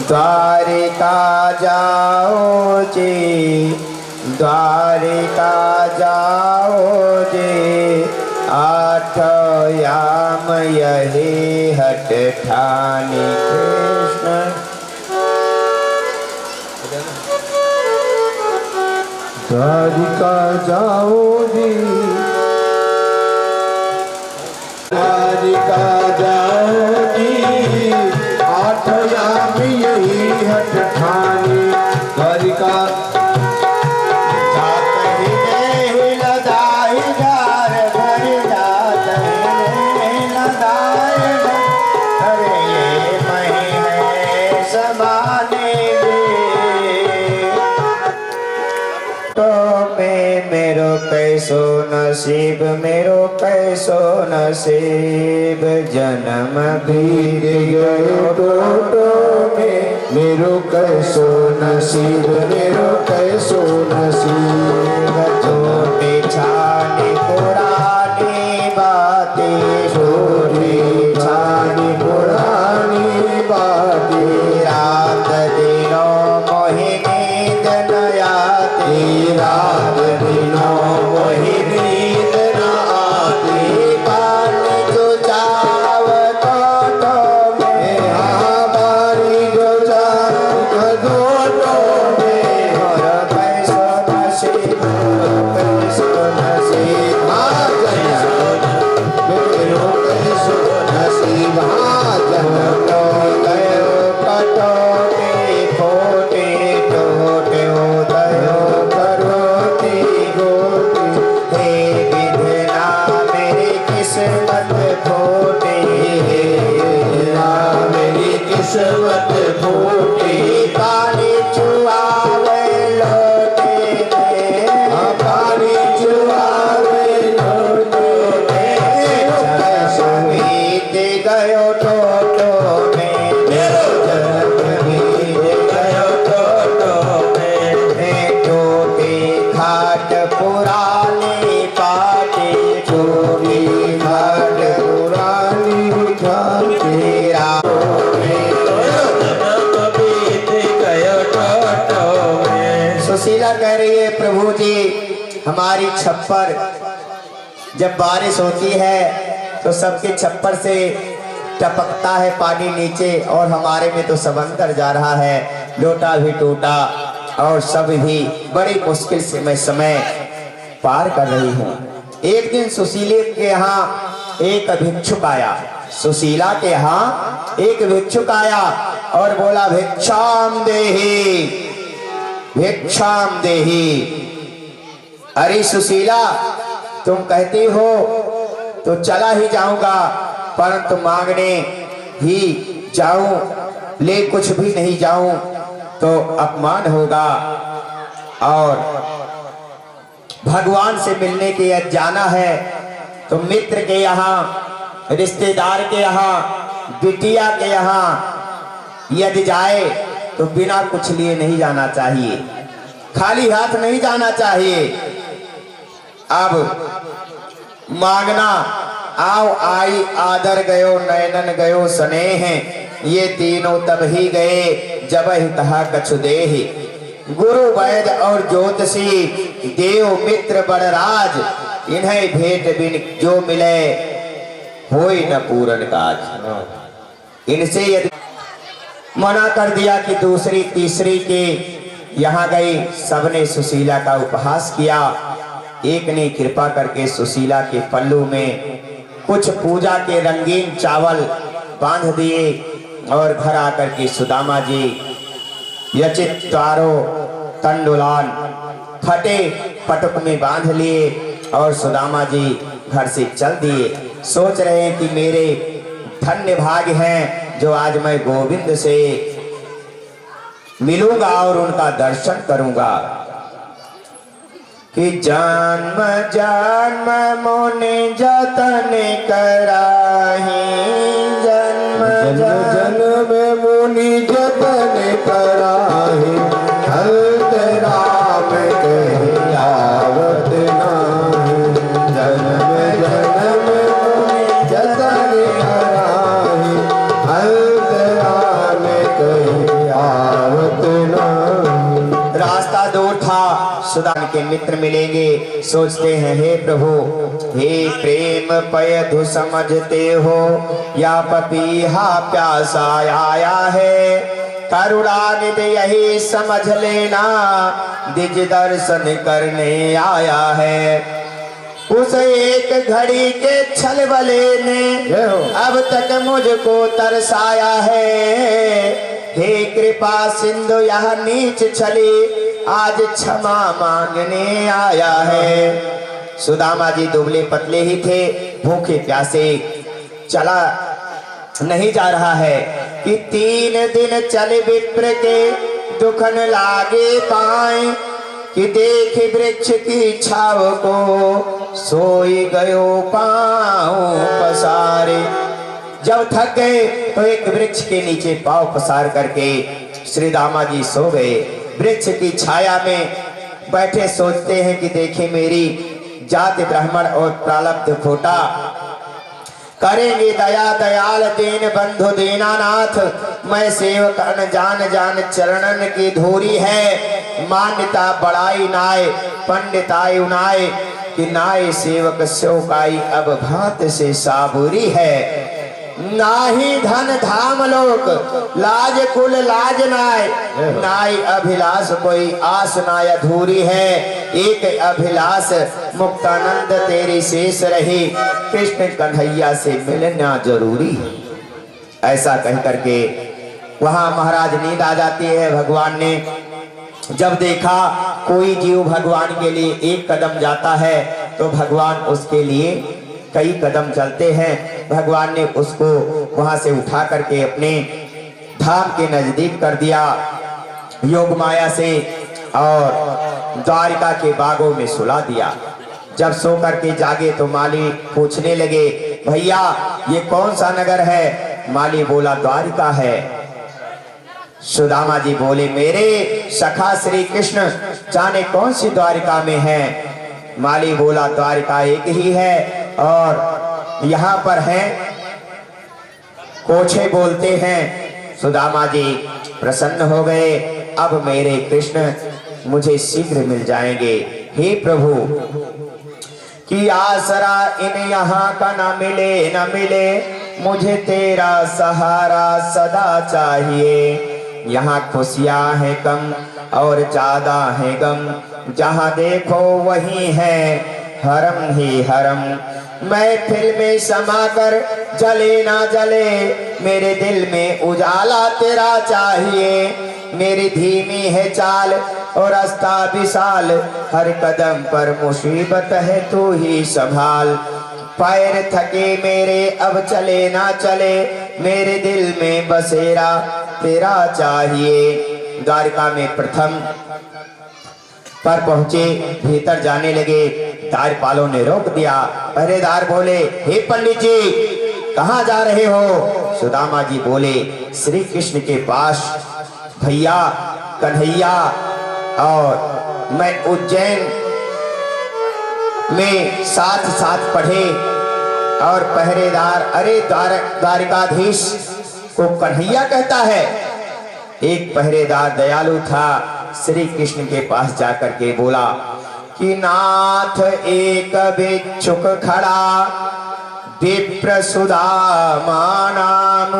S4: द्वारिका जाओ जी, द्वारिका जाओ जी, आठ याम यही हट ठानी कृष्ण। द्वारिका जाओ जी, द्वारिका जाओ जी, आठ याम यही हट ठानी। द्वारिका जात ही नहीं लदाई घर घर, जात ही नहीं लदाई घर, ये मही है कैसो नसीब मेरो कैसो नसीब जन्म बीत गयो टोटो में मेरो कैसो नसीब मेरो कैसो नसीब छोटे छाने पुरानी बातें छोटी छानी पुरानी बातें रात दिनों मोहि नींद न आती रात दिनों मोहि नींद न आती पानी जो चावत तो में बारी जो चावत तो में और कैसो नसीब कैसो नसीब मेरो कैसो नसीब जन्म गयो कटोटे खोटे टोटे उदयो करोती गोटी हे विधना मेरी किस्मत खोटी हे विधना मेरी किस्मत खोटी पानी चुआवे लोटे में पानी चुआवे लोटे में कैसो बीत गयो टोटो में मेरो जन्म बीत गयो टोटो में टोटी खाट पुरानी पाटी चोरी खाट पुरानी खाटी सुशीला कह रही है प्रभु जी हमारी छप्पर जब बारिश होती है तो सबके छप्पर से टपकता है पानी नीचे और हमारे में तो सब अंदर जा रहा है लोटा भी टूटा और सब भी बड़ी मुश्किल से मैं समय पार कर रही हूँ। एक दिन सुशीले के यहाँ एक भिक्षुक आया सुशीला के यहाँ एक भिक्षुक आया और बोला भिक्षाम देहि भिक्षाम देहि। अरे सुशीला तुम कहती हो तो चला ही जाऊंगा परंतु मांगने ही जाऊं ले कुछ भी नहीं जाऊं तो अपमान होगा और भगवान से मिलने के लिए जाना है तो मित्र के यहाँ रिश्तेदार के यहाँ बिटिया के यहाँ यदि जाए तो बिना कुछ लिए नहीं जाना चाहिए खाली हाथ नहीं जाना चाहिए। अब मांगना आओ आई आदर गयो नयनन गयो स्नेह ये तीनों तब ही गए जब ही कहा कछु देहि गुरु वैद और ज्योतिषी देव मित्र बड़राज इन्हें भेंट बिन जो मिले होई न पूरन काज। इनसे यदि मना कर दिया कि दूसरी तीसरी के यहाँ गई सबने सुशीला का उपहास किया। एक ने कृपा करके सुशीला के पल्लू में कुछ पूजा के रंगीन चावल बांध दिए और घर आकर के सुदामा जी यचित तारो तंडुलान फटे पटक में बांध लिए और सुदामा जी घर से चल दिए। सोच रहे हैं कि मेरे धन्य भाग्य हैं जो आज मैं गोविंद से मिलूंगा और उनका दर्शन करूंगा। कि जन्म जन्म मोने जतन कराही जन्म जन्म मोनि जतन कराही हल्दरा में कहीं आवत नाही जन्म जन्म मोनि जतन कराही हल्दरा में कहीं आवत नाही। रास्ता दूर था सुदान के मित्र मिलेंगे सोचते हैं हे प्रभु हे प्रेम पयधु समझते हो या पपीहा प्यासा आया है करुणा निधि यही समझ लेना दिज दर्शन करने आया है। उस एक घड़ी के छलबले ने अब तक मुझको तरसाया है हे कृपा सिंधु यह नीच छली आज क्षमा मांगने आया है। सुदामा जी दुबले पतले ही थे भूखे प्यासे चला नहीं जा रहा है कि 3 दिन चले विप्र के दुखन लागे पाए कि देख वृक्ष की छाव को सोई गयो पाँव पसारे। जब थक गए तो एक वृक्ष के नीचे पाँव पसार करके श्री दामा जी सो गए। वृक्ष की छाया में बैठे सोचते हैं कि देखे मेरी जाति ब्राह्मण और प्रारब्ध खोटा, करेंगे दया दयाल दीन बंधु दीनानाथ। मैं सेवक अनजान जान चरणन की धूरी है। मान्यता बड़ाई नाय पंडिताई उनाय कि नाय सेवक शोकाई अब भात से साबुरी है। नाही धन धाम लोक लाज कुल लाज नाय, नाई अभिलाष कोई आस नाय अधूरी है। एक अभिलाष मुक्तानंद तेरी शेष रही, कृष्ण कन्हैया से मिलना जरूरी है। ऐसा कह करके वहां महाराज नींद आ जाती है। भगवान ने जब देखा कोई जीव भगवान के लिए एक कदम जाता है तो भगवान उसके लिए कई कदम चलते हैं। भगवान ने उसको वहां से उठा करके अपने धाम के नजदीक कर दिया योग माया से और द्वारिका के बागों में सुला दिया। जब सो करके जागे तो माली पूछने लगे, भैया ये कौन सा नगर है? माली बोला द्वारिका है। सुदामा जी बोले, मेरे सखा श्री कृष्ण जाने कौन सी द्वारिका में है? माली बोला द्वारिका एक ही है और यहाँ पर है कोछे बोलते हैं। सुदामा जी प्रसन्न हो गए, अब मेरे कृष्ण मुझे शीघ्र मिल जाएंगे। हे प्रभु कि आसरा इन यहाँ का न मिले न मिले, मुझे तेरा सहारा सदा चाहिए। यहाँ खुशियाँ हैं कम और ज्यादा है गम, जहाँ देखो वही है हरम ही हरम। महफिल में समा कर जले ना जले, मेरे दिल में उजाला तेरा चाहिए। मेरी धीमी है चाल और रास्ता विशाल, हर कदम पर मुसीबत है तू ही संभाल। पैर थके मेरे अब चले ना चले, मेरे दिल में बसेरा तेरा चाहिए। द्वारिका में प्रथम पर पहुंचे, भीतर जाने लगे। द्वारपालों ने रोक दिया। पहरेदार बोले, हे पंडित जी कहाँ जा रहे हो? सुदामा जी बोले, श्री कृष्ण के पास भैया कन्हैया और मैं उज्जैन में साथ साथ पढ़े और पहरेदार अरे द्वारिकाधीश को कन्हैया कहता है। एक पहरेदार दयालु था, श्री कृष्ण के पास जाकर के बोला कि नाथ एक भिक्षुक खड़ा विप्र सुदामा नाम,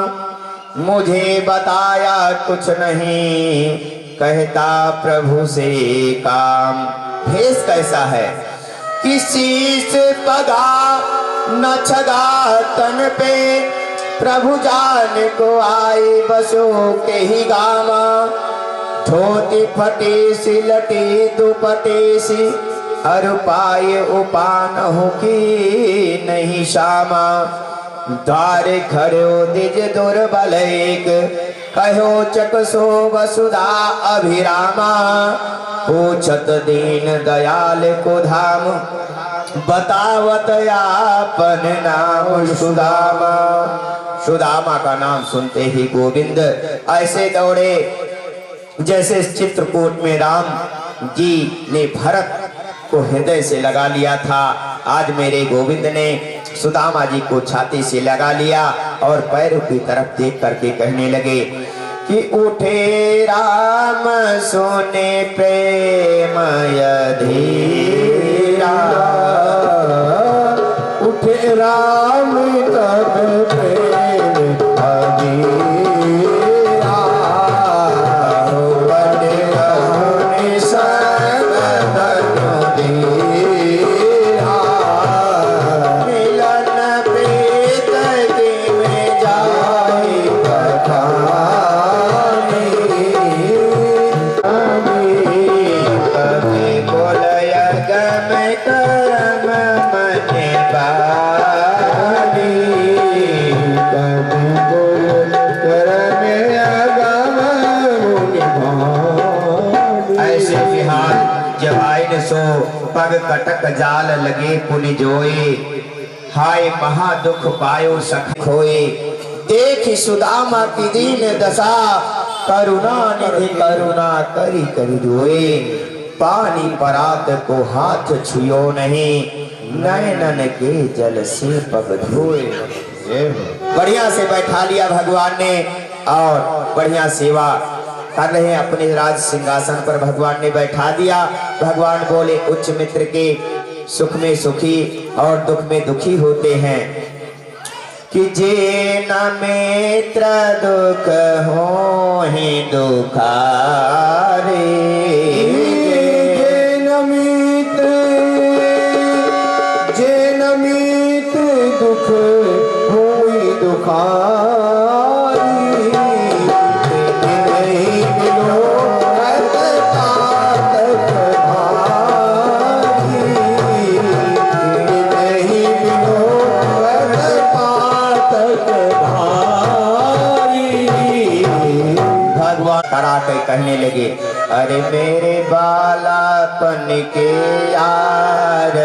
S4: मुझे बताया कुछ नहीं कहता प्रभु से काम। भेष कैसा है कि शीश पगा न छगा तन पे, प्रभु जान को आई बसो के ही गामा। धोती फटी सी लटी दुपटी सी, हर पाए उपान हो की नहीं शामा। द्वार खड़ो दिज दुर्बल एक, कहो चकसो वसुधा अभिरामा। पूछत दीन दयाल को धाम, बतावत आपन नाम सुदामा। सुदामा का नाम सुनते ही गोविंद ऐसे दौड़े जैसे चित्रकूट में राम जी ने भरत को हृदय से लगा लिया था। आज मेरे गोविंद ने सुदामा जी को छाती से लगा लिया और पैरों की तरफ देख करके कहने लगे कि उठे राम सोने प्रेमय धीरा,
S3: उठे राम तब प्रेम अधीरा। बड़े संग तनु दीरा, मिलन प्रीत की में जाई बखानी।
S4: कभी बोलय गम करम मन बानी, कटक जाल लगे पुनि जोए, हाय महा दुख पायो सख खोए। देख सुदामा की दीन दशा, करुणा निधि करुणा करी करी रोए। पानी परात को हाथ छुयो नहीं, नयनन के जल से पग धोए। बढ़िया से बैठा लिया भगवान ने और बढ़िया सेवा कर रहे हैं। अपने राज सिंहासन पर भगवान ने बैठा दिया। भगवान बोले उच्च मित्र के सुख में सुखी और दुख में दुखी होते हैं कि जे न मित्र दुख हो ही दुखारे।
S3: जे न मित्र दुख होई दुखारी। नहीं मिलो तातक भारी। नहीं मिलो तातक भारी।
S4: भगवान करा के कहने लगे, अरे मेरे बालापन के यार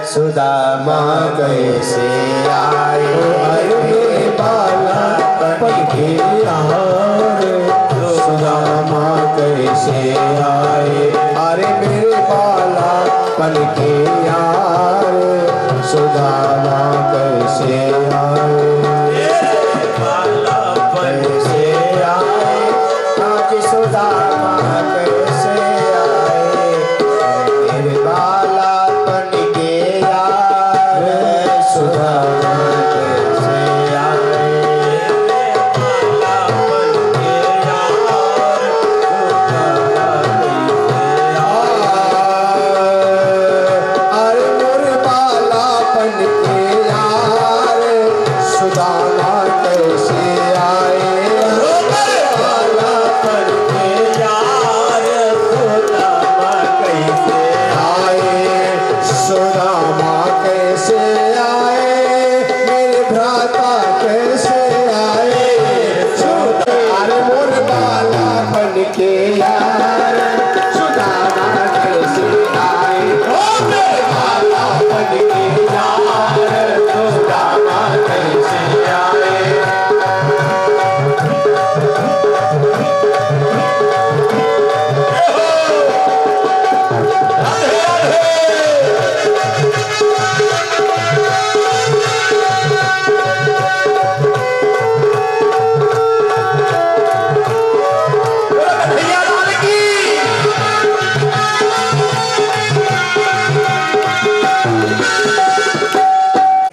S4: सुदामा कैसे आए।
S3: अरे मेरे बालापन के यार सुदामा कैसे आए। अरे मेरे बालापन के यार सुदामा कैसे आए।
S4: कैसे आए आज सुदामा कैसे आए। मेरे बालापन के यार सुदामा कैसे आए।
S3: अरे मोरे बालापन के यार सुदामा कैसे आए। बालापन के यार सुदामा कैसे आए। सुदामा कैसे आए। मेरे भ्राता कैसे आए। अरे मोरे बालापन के यार सुदामा कैसे आए। बालापन के यार सुदामा कैसे आए।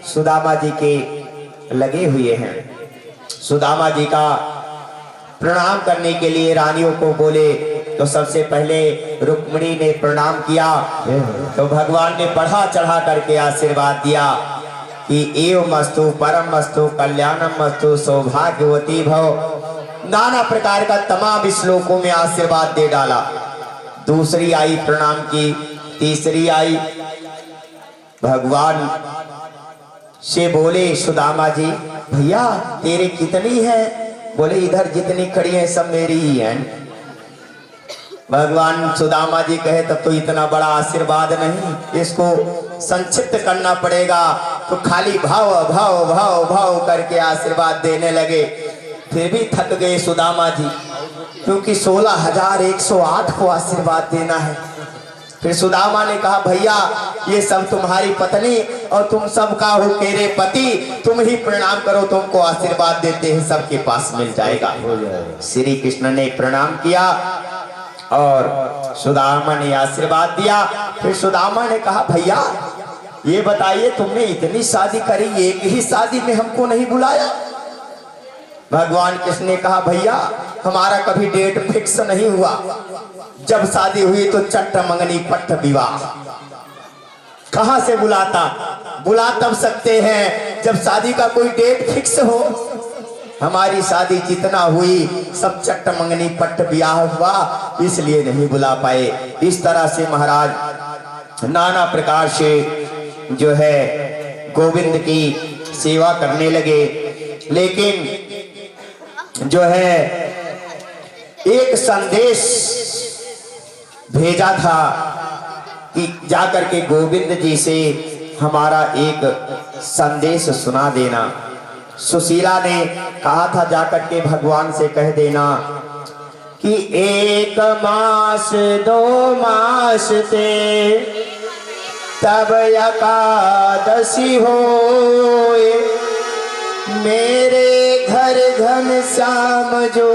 S4: सुदामा जी के लगे हुए हैं। सुदामा जी का प्रणाम करने के लिए रानियों को बोले तो सबसे पहले रुक्मिणी ने प्रणाम किया तो भगवान ने बढ़ा चढ़ा करके आशीर्वाद दिया कि एव मस्तु परम मस्तु कल्याणम मस्तु सौभाग्यवती भव। नाना प्रकार का तमाम श्लोकों में आशीर्वाद दे डाला। दूसरी आई प्रणाम की, तीसरी आई भगवान से बोले सुदामा जी भैया तेरे कितनी है। बोले इधर जितनी खड़ी है सब मेरी ही हैं। भगवान सुदामा जी कहे तब तो इतना बड़ा आशीर्वाद नहीं, इसको संक्षिप्त करना पड़ेगा। तो खाली भाव भाव भाव भाव करके आशीर्वाद देने लगे। फिर भी थक गए सुदामा जी, क्योंकि 16,108 को आशीर्वाद देना है। फिर सुदामा ने कहा भैया ये सब तुम्हारी पत्नी और तुम सबका हो मेरे पति, तुम ही प्रणाम करो, तुमको आशीर्वाद देते हैं, सबके पास मिल जाएगा। श्री कृष्ण ने प्रणाम किया और सुदामा ने आशीर्वाद दिया। फिर सुदामा ने कहा भैया ये बताइए तुमने इतनी शादी करी, एक ही शादी में हमको नहीं बुलाया। भगवान कृष्ण ने कहा भैया हमारा कभी डेट फिक्स नहीं हुआ, जब शादी हुई तो चट्ट मंगनी पट्ट विवाह। कहां से बुला तब सकते हैं जब शादी का कोई डेट फिक्स हो। हमारी शादी जितना हुई सब चट्ट मंगनी पट्ट विवाह हुआ, इसलिए नहीं बुला पाए। इस तरह से महाराज नाना प्रकार से जो है गोविंद की सेवा करने लगे। लेकिन जो है एक संदेश भेजा था कि जाकर के गोविंद जी से हमारा एक संदेश सुना देना। सुशीला ने कहा था जाकर के भगवान से कह देना कि 1 मास 2 मास ते तब एकादशी होए, मेरे घर घनश्याम जो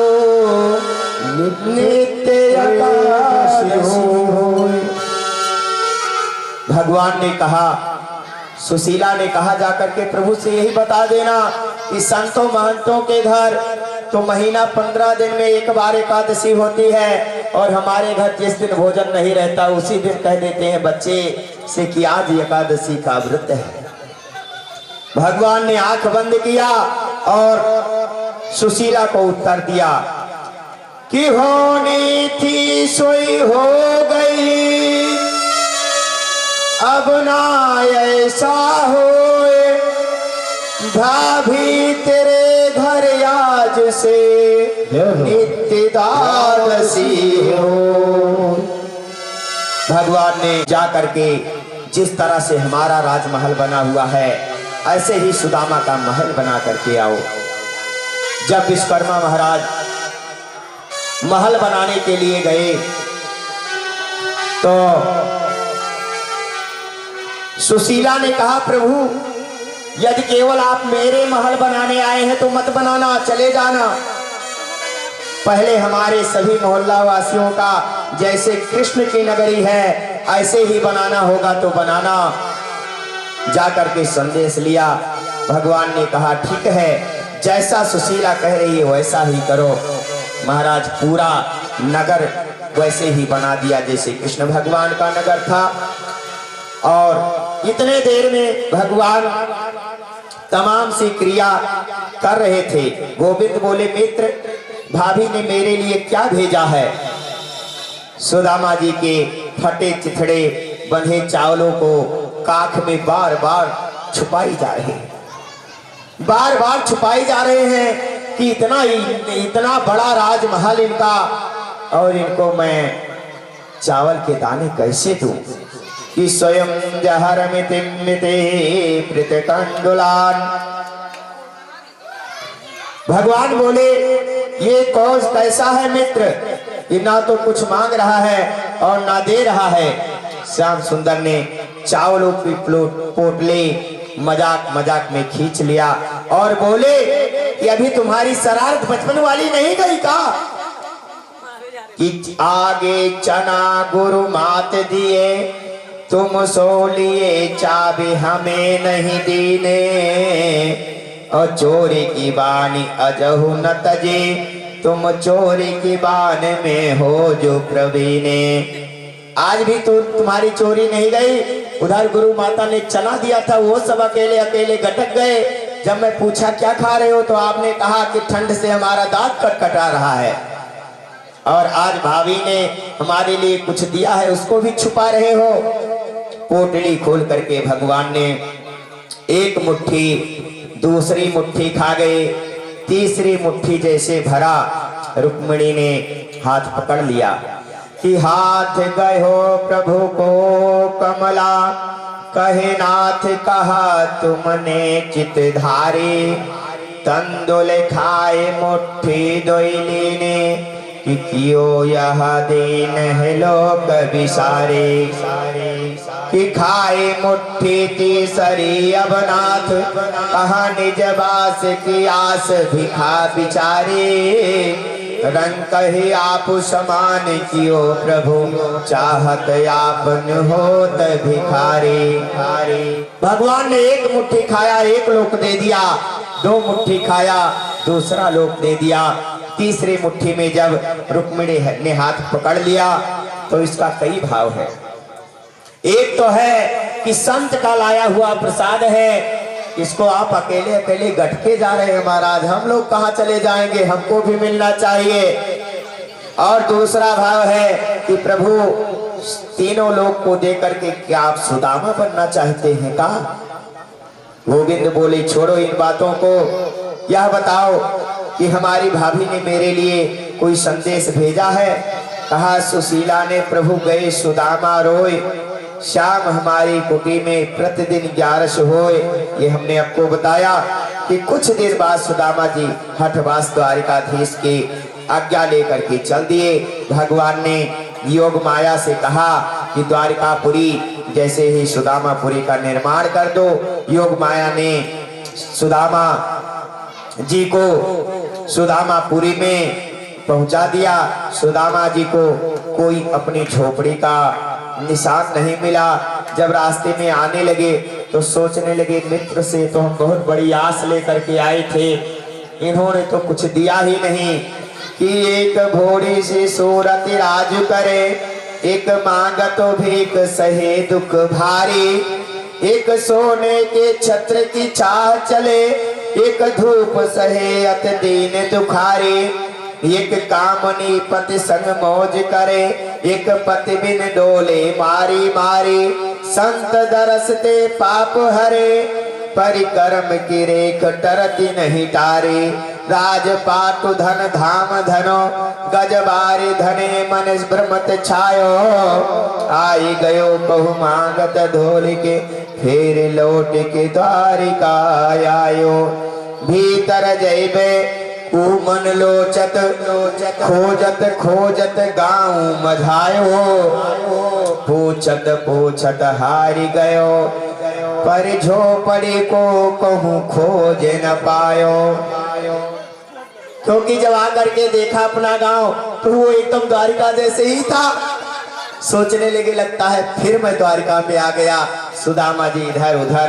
S4: नित्य एकादशी होए। भगवान ने कहा, सुशीला ने कहा जाकर के प्रभु से यही बता देना कि संतों महंतों के घर तो महीना 15 दिन में एक बार एकादशी होती है, और हमारे घर जिस दिन भोजन नहीं रहता उसी दिन कह देते हैं बच्चे से कि आज एकादशी का व्रत है। भगवान ने आंख बंद किया और सुशीला को उत्तर दिया कि होनी थी सोई हो गई, अब ना ऐसा होए, भाभी तेरे घर आज से नित्य द्वादशी हो। भगवान ने जाकर के जिस तरह से हमारा राजमहल बना हुआ है ऐसे ही सुदामा का महल बना करके आओ। जब विश्वकर्मा महाराज महल बनाने के लिए गए तो सुशीला ने कहा प्रभु यदि केवल आप मेरे महल बनाने आए हैं तो मत बनाना, चले जाना। पहले हमारे सभी मोहल्ला वासियों का जैसे कृष्ण की नगरी है ऐसे ही बनाना होगा तो बनाना। जाकर के संदेश लिया। भगवान ने कहा ठीक है, जैसा सुशीला कह रही है वैसा ही करो। महाराज पूरा नगर वैसे ही बना दिया जैसे कृष्ण भगवान का नगर था। और इतने देर में भगवान तमाम सी क्रिया कर रहे थे। गोविंद बोले मित्र भाभी ने मेरे लिए क्या भेजा है? सुदामा जी के फटे चिथड़े बंधे चावलों को काख में बार बार छुपाई जा रहे हैं, बार बार छुपाई जा रहे हैं कि इतना बड़ा राजमहल इनका, और इनको मैं चावल के दाने कैसे दूं कि स्वयं जहर मिते प्रतिकंडुलान। भगवान बोले ये कौन कैसा है मित्र, ये ना तो कुछ मांग रहा है और ना दे रहा है। श्याम सुंदर ने चावलों की पोटले मजाक मजाक में खींच लिया और बोले कि अभी तुम्हारी शरारत बचपन वाली नहीं गई का कि आगे चना गुरु मात दिए, तुम सो लिए चाबी हमें नहीं दीने, और चोरी की बानी अजहु न तजे, तुम चोरी की बान में हो जो प्रवीणे। आज भी तो तुम्हारी चोरी नहीं गई। उधर गुरु माता ने चना दिया था, वो सब अकेले अकेले गटक गए। जब मैं पूछा क्या खा रहे हो तो आपने कहा कि ठंड से हमारा दांत कटकटा रहा है। और आज भाभी ने हमारे लिए कुछ दिया है उसको भी छुपा रहे हो। पोटली खोल करके भगवान ने एक मुट्ठी, दूसरी मुट्ठी खा गए, तीसरी मुट्ठी जैसे भरा, रुक्मिणी ने हाथ पकड़ लिया कि हाथ गए हो प्रभु को कमला, कहे नाथ कहा तुमने चित धारे, तंदुल खाए मुट्ठी दोइली ने, कि कियो यह दीन है लोक विसारे, कि खाए मुट्ठी तीसरी अब नाथ, कहा निज बास की आस भिखा बिचारे, रंग कहे आप समान कियो प्रभु, चाहत आपन होत भिखारी। भगवान ने एक मुट्ठी खाया एक लोक दे दिया, दो मुट्ठी खाया दूसरा लोक दे दिया, तीसरी मुट्ठी में जब रुक्मिणी ने हाथ पकड़ लिया तो इसका कई भाव है। एक तो है कि संत का लाया हुआ प्रसाद है, इसको आप अकेले अकेले गटके जा रहे हैं महाराज, हम लोग कहाँ चले जाएंगे, हमको भी मिलना चाहिए। और दूसरा भाव है कि प्रभु तीनों लोग को देकर के क्या आप सुदामा बनना चाहते हैं का? गोविंद बोले छोड़ो इन बातों को, यह बताओ कि हमारी भाभी ने मेरे लिए कोई संदेश भेजा है? कहा सुशीला ने प्रभु गए सुदामा रोए, शाम हमारी कुटी में प्रतिदिन 11 होए। ये हमने आपको बताया कि कुछ देर बाद सुदामा जी हठवास द्वारिकाधीश की आज्ञा लेकर के चल दिए। भगवान ने योग माया से कहा कि द्वारिकापुरी जैसे ही सुदामापुरी का निर्माण कर दो। योग माया ने सुदामा जी को सुदामापुरी में पहुंचा दिया। सुदामा जी को कोई अपनी झोपड़ी का निशान नहीं मिला। जब रास्ते में आने लगे तो सोचने लगे, मित्र से तो हम बहुत बड़ी आस लेकर के आए थे, इन्होंने तो कुछ दिया ही नहीं। कि एक भोरी सी सूरत राज करे, एक मांगत भीख सहे दुख भारी, एक सोने के छत्र की चाह चले, एक धूप सहे अत दीन दुखारी, एक कामनी पति संग मौज करे, एक पति बिन डोले मारी मारी, संत दरसते पाप हरे, परिकर्म की रेख टरती नहीं टारी, राजपाटु धन धाम धनो, गजबारी धने मन भ्रमत छायो, आई गयो बहु मांगत धोल के, फिर लौट के द्वारिका आयो, भीतर जैबे मन लोचत खोजत खोजत गाँव मझायो, पूछत पूछत हारी गयो, पर झोपड़ी को कहूँ खोज न पायो। क्योंकि जब आकर के देखा अपना गांव तो वो एकदम द्वारिका जैसे ही था। सोचने लगे, लगता है फिर मैं द्वारिका में आ गया। सुदामा जी इधर उधर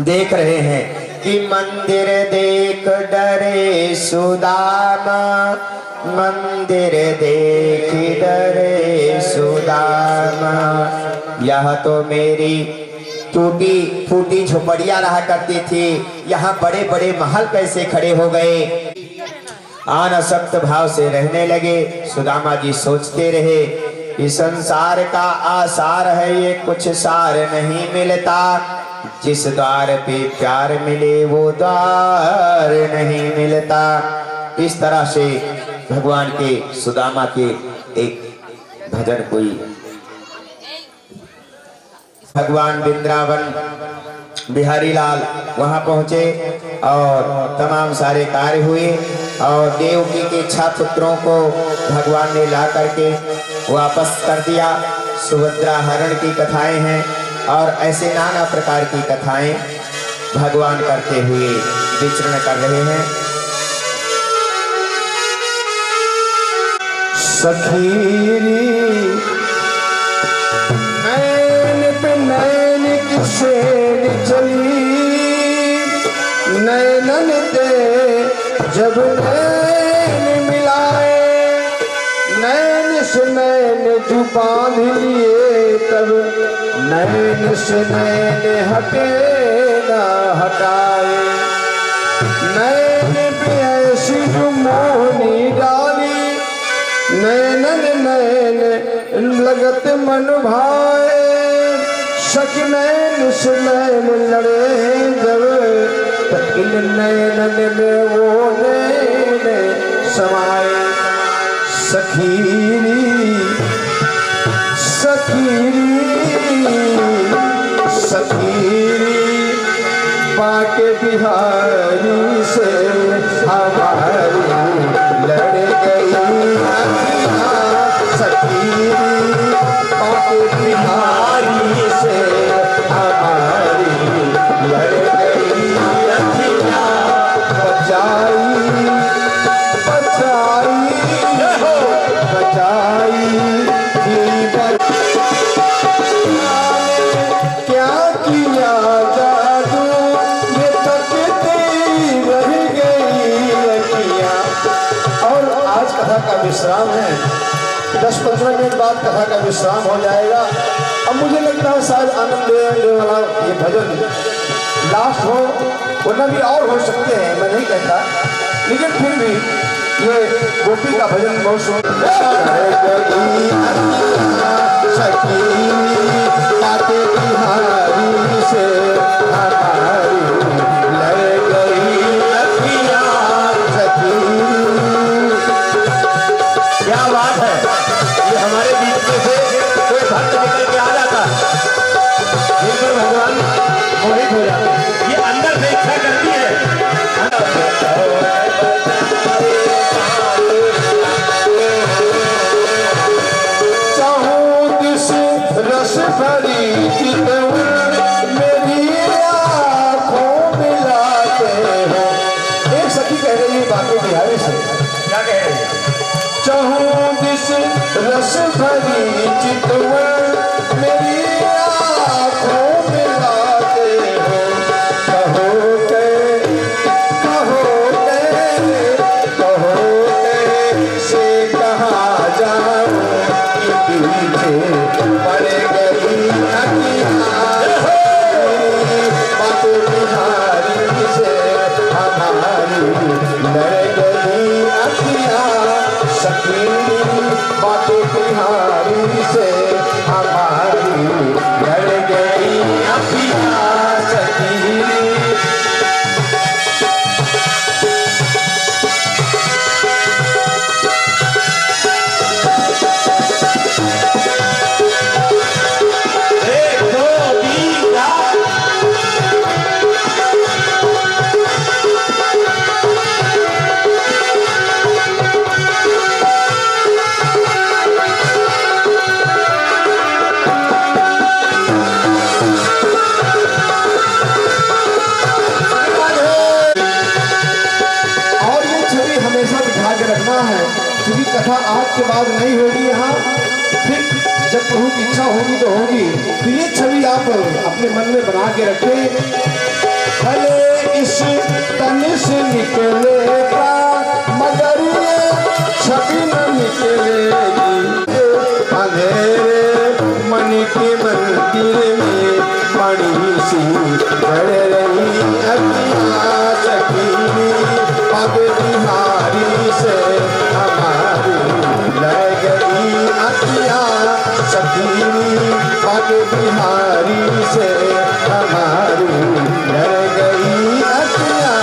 S4: देख रहे हैं कि मंदिर देख डरे सुदामा, मंदिर देख डरे सुदामा, यह तो मेरी टूटी फूटी झोपड़ियां रहा करती थी, यहाँ बड़े बड़े महल कैसे खड़े हो गए। अनासक्त भाव से रहने लगे। सुदामा जी सोचते रहे, इस संसार का आसार है ये कुछ सार नहीं मिलता, जिस द्वार पे प्यार मिले वो द्वार नहीं मिलता। इस तरह से भगवान के सुदामा के एक भजन कोई भगवान वृंदावन बिहारी लाल वहां पहुंचे और तमाम सारे कार्य हुए और देवकी के 6 पुत्रों को भगवान ने ला करके वापस कर दिया। सुभद्रा हरण की कथाएं हैं और ऐसे नाना प्रकार की कथाएं भगवान करते हुए विचरण कर रहे हैं।
S3: सखीरी नैन पे नैन किसे चली, नैनन दे जब नैन मिलाए, नैन से नैन जो बांध लिए तब नैन से नैन हटे ना हटाए, नैन पे ऐसी जो मोहनी डाली, नैनन नैन लगत मन भाए, सख नैन से नैन लड़े जब, इन नैनन में वो नैन समाए। सखीरी सखीरी सखीरी बाके बिहारी से हमारी लड़ गई अखियाँ, सखीरी बाके बिहारी से हमारी लड़ गई अखियाँ, बचाई बचाई बचाई क्या किया जादू, ये तकती रह गई अखियाँ। और आज कथा का विश्राम है, 10-15 मिनट बाद कथा का विश्राम हो जाएगा। अब मुझे लगता है शायद आनंद देने वाला ये भजन लास्ट हो, वरना भी और हो सकते हैं, मैं नहीं कहता, लेकिन फिर भी ये गोपी का भजन बहुत सुंदर। बाटे बिहारी से हमारी लड़ गई अखियाँ, क्या बात है। ये हमारे बीच में से कोई भक्त निकल के आ
S4: बाकी बिहारी से
S3: क्या कह रहे हैं?
S4: चाहूं दिस रस भरी चितवन मेरी आँखों में लाते हो कहो कैसे कहाँ जाऊं कि पीछे पड़ गई अखियाँ बातें बिहारी से हमारी लड़ गई अखियाँ सखी बातें बिहारी से हमारी लड़ गई अखियाँ सखी।
S3: एक, दो, तीन, चार।
S4: और ये छवि हमेशा बिठा के रखना है क्योंकि कथा आज के बाद नहीं होगी यहाँ, फिर जब प्रभु की इच्छा होगी तो होगी। तो ये छवि आप अपने मन में बना के रखें। भले इस तन से निकलेगा मगर ये छवि न निकलेगी अंधेरे मन के मंदिर में मणि सी बढ़ रही अखियाँ सखी पग बिहारी से हमारी लड़ गई अखियाँ सखी पग बिहारी से हमारी लड़ गई अखियाँ।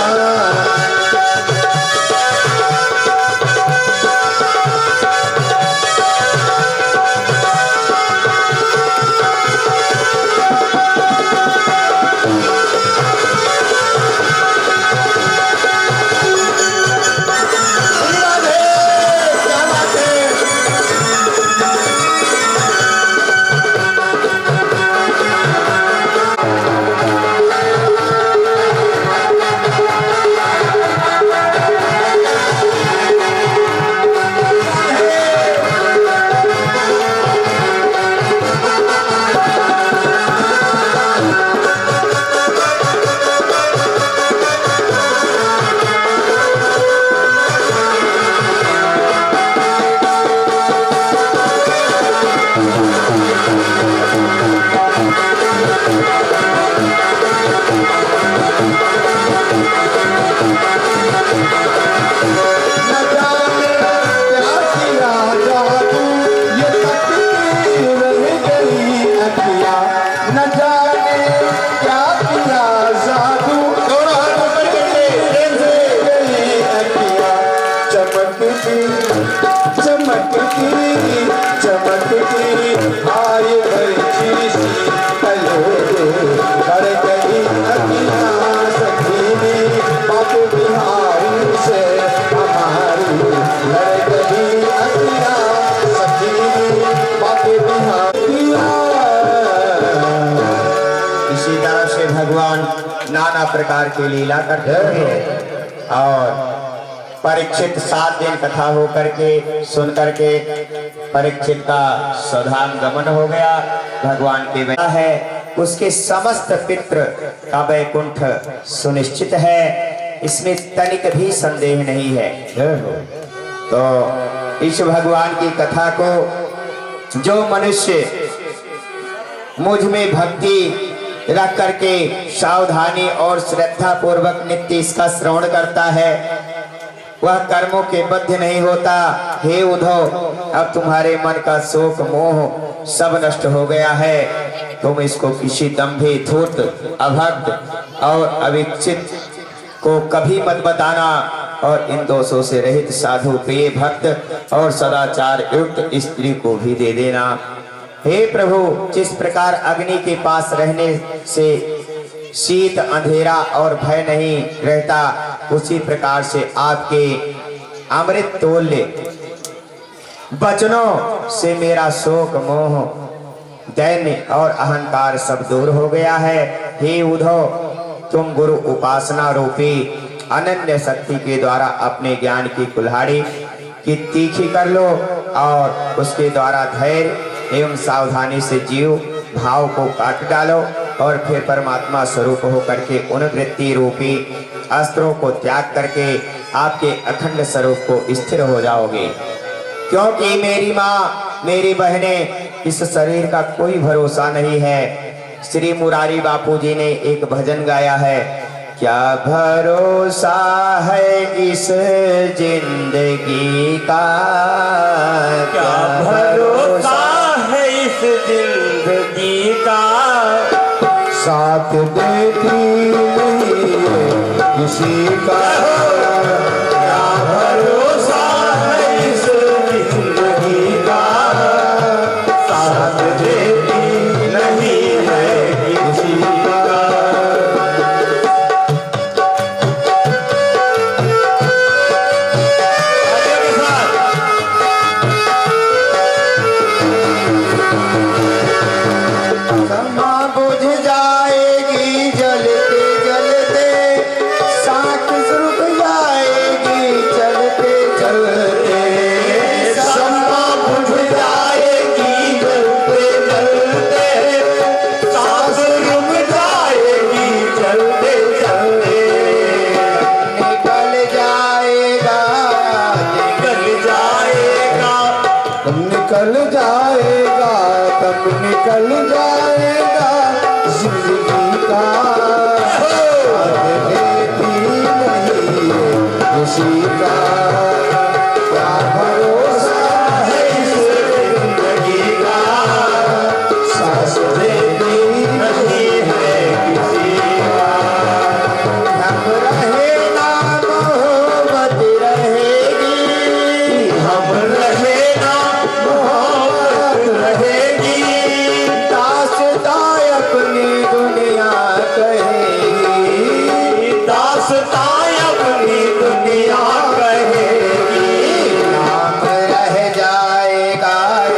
S4: इसी तरह से भगवान नाना प्रकार की लीला करते हैं और परीक्षित 7 दिन कथा हो करके सुन करके परीक्षित का स्वधाम गमन हो गया। भगवान की वैया है उसके समस्त पितृ का वैकुंठ सुनिश्चित है, इसमें तनिक भी संदेह नहीं है। तो इस भगवान की कथा को जो मनुष्य मुझ में भक्ति रख करके सावधानी और श्रद्धा पूर्वक नित्य इसका श्रवण करता है वह कर्मों के बद्ध नहीं होता। हे उद्धव, अब तुम्हारे मन का शोक मोह सब नष्ट हो गया है। तुम इसको किसी दंभे धूर्त अभक्त और अविक्षित को कभी मत बताना और इन दोषों से रहित साधु प्रिय भक्त और सदाचार युक्त स्त्री को भी दे देना। हे प्रभु, जिस प्रकार अग्नि के पास रहने से शीत अंधेरा और भय नहीं रहता, उसी प्रकार से आपके अमृत तुल्य वचनों से मेरा शोक मोह दैन्य और अहंकार सब दूर हो गया है। हे उद्धव, तुम गुरु उपासना रूपी अनन्य शक्ति के द्वारा अपने ज्ञान की कुल्हाड़ी की तीखी कर लो और उसके द्वारा धैर्य एवं सावधानी से जीव भाव को काट डालो और फिर परमात्मा स्वरूप होकर के उन वृत्ति रूपी अस्त्रों को त्याग करके आपके अखंड स्वरूप को स्थिर हो जाओगे। क्योंकि मेरी माँ मेरी बहनें, इस शरीर का कोई भरोसा नहीं है। श्री मुरारी बापू जी ने एक भजन गाया है, क्या भरोसा है इस जिंदगी का,
S3: क्या भरोसा है इस जिंदगी का,
S4: साथ देती नहीं है किसी का,
S3: क्या भरोसा है इस जिंदगी का, साथ देती नहीं है किसी का।
S4: क्षमा बुझ जाएगी जलते जलते, साख रुक जाएगी चलते चलते,
S3: क्षमा बुझ जाएगी जलते जलते, सांस रुक जाएगी चलते चलते,
S4: निकल जाएगा
S3: निकल जाएगा
S4: तब निकल जाएगा जिंदगी का, साथ देती नहीं है किसी का, क्या भरोसा है इस
S3: जिंदगी का,
S4: सांस देती
S3: नहीं है किसी का।
S4: हम रहे ना मोहब्बत रहेगी,
S3: हम रहे ना मोहब्बत रहेगी,
S4: दास्तां अपनी दुनिया कहेगी,
S3: दास्तां अपनी दुनिया कहेगी,
S4: नाम रह जाएगा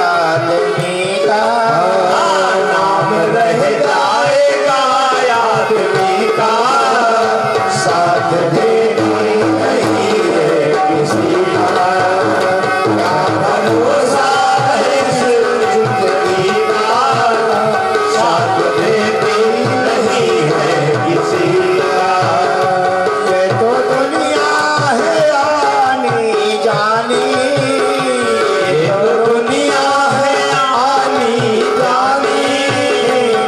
S4: आदमी का,
S3: नाम रह जाएगा आदमी का,
S4: साथ देती नहीं है किसी का,
S3: क्या भरोसा है इस जिंदगी का, साथ देती नहीं है किसी का।
S4: ये तो दुनिया है आनी जानी,
S3: ये तो दुनिया है आनी जानी,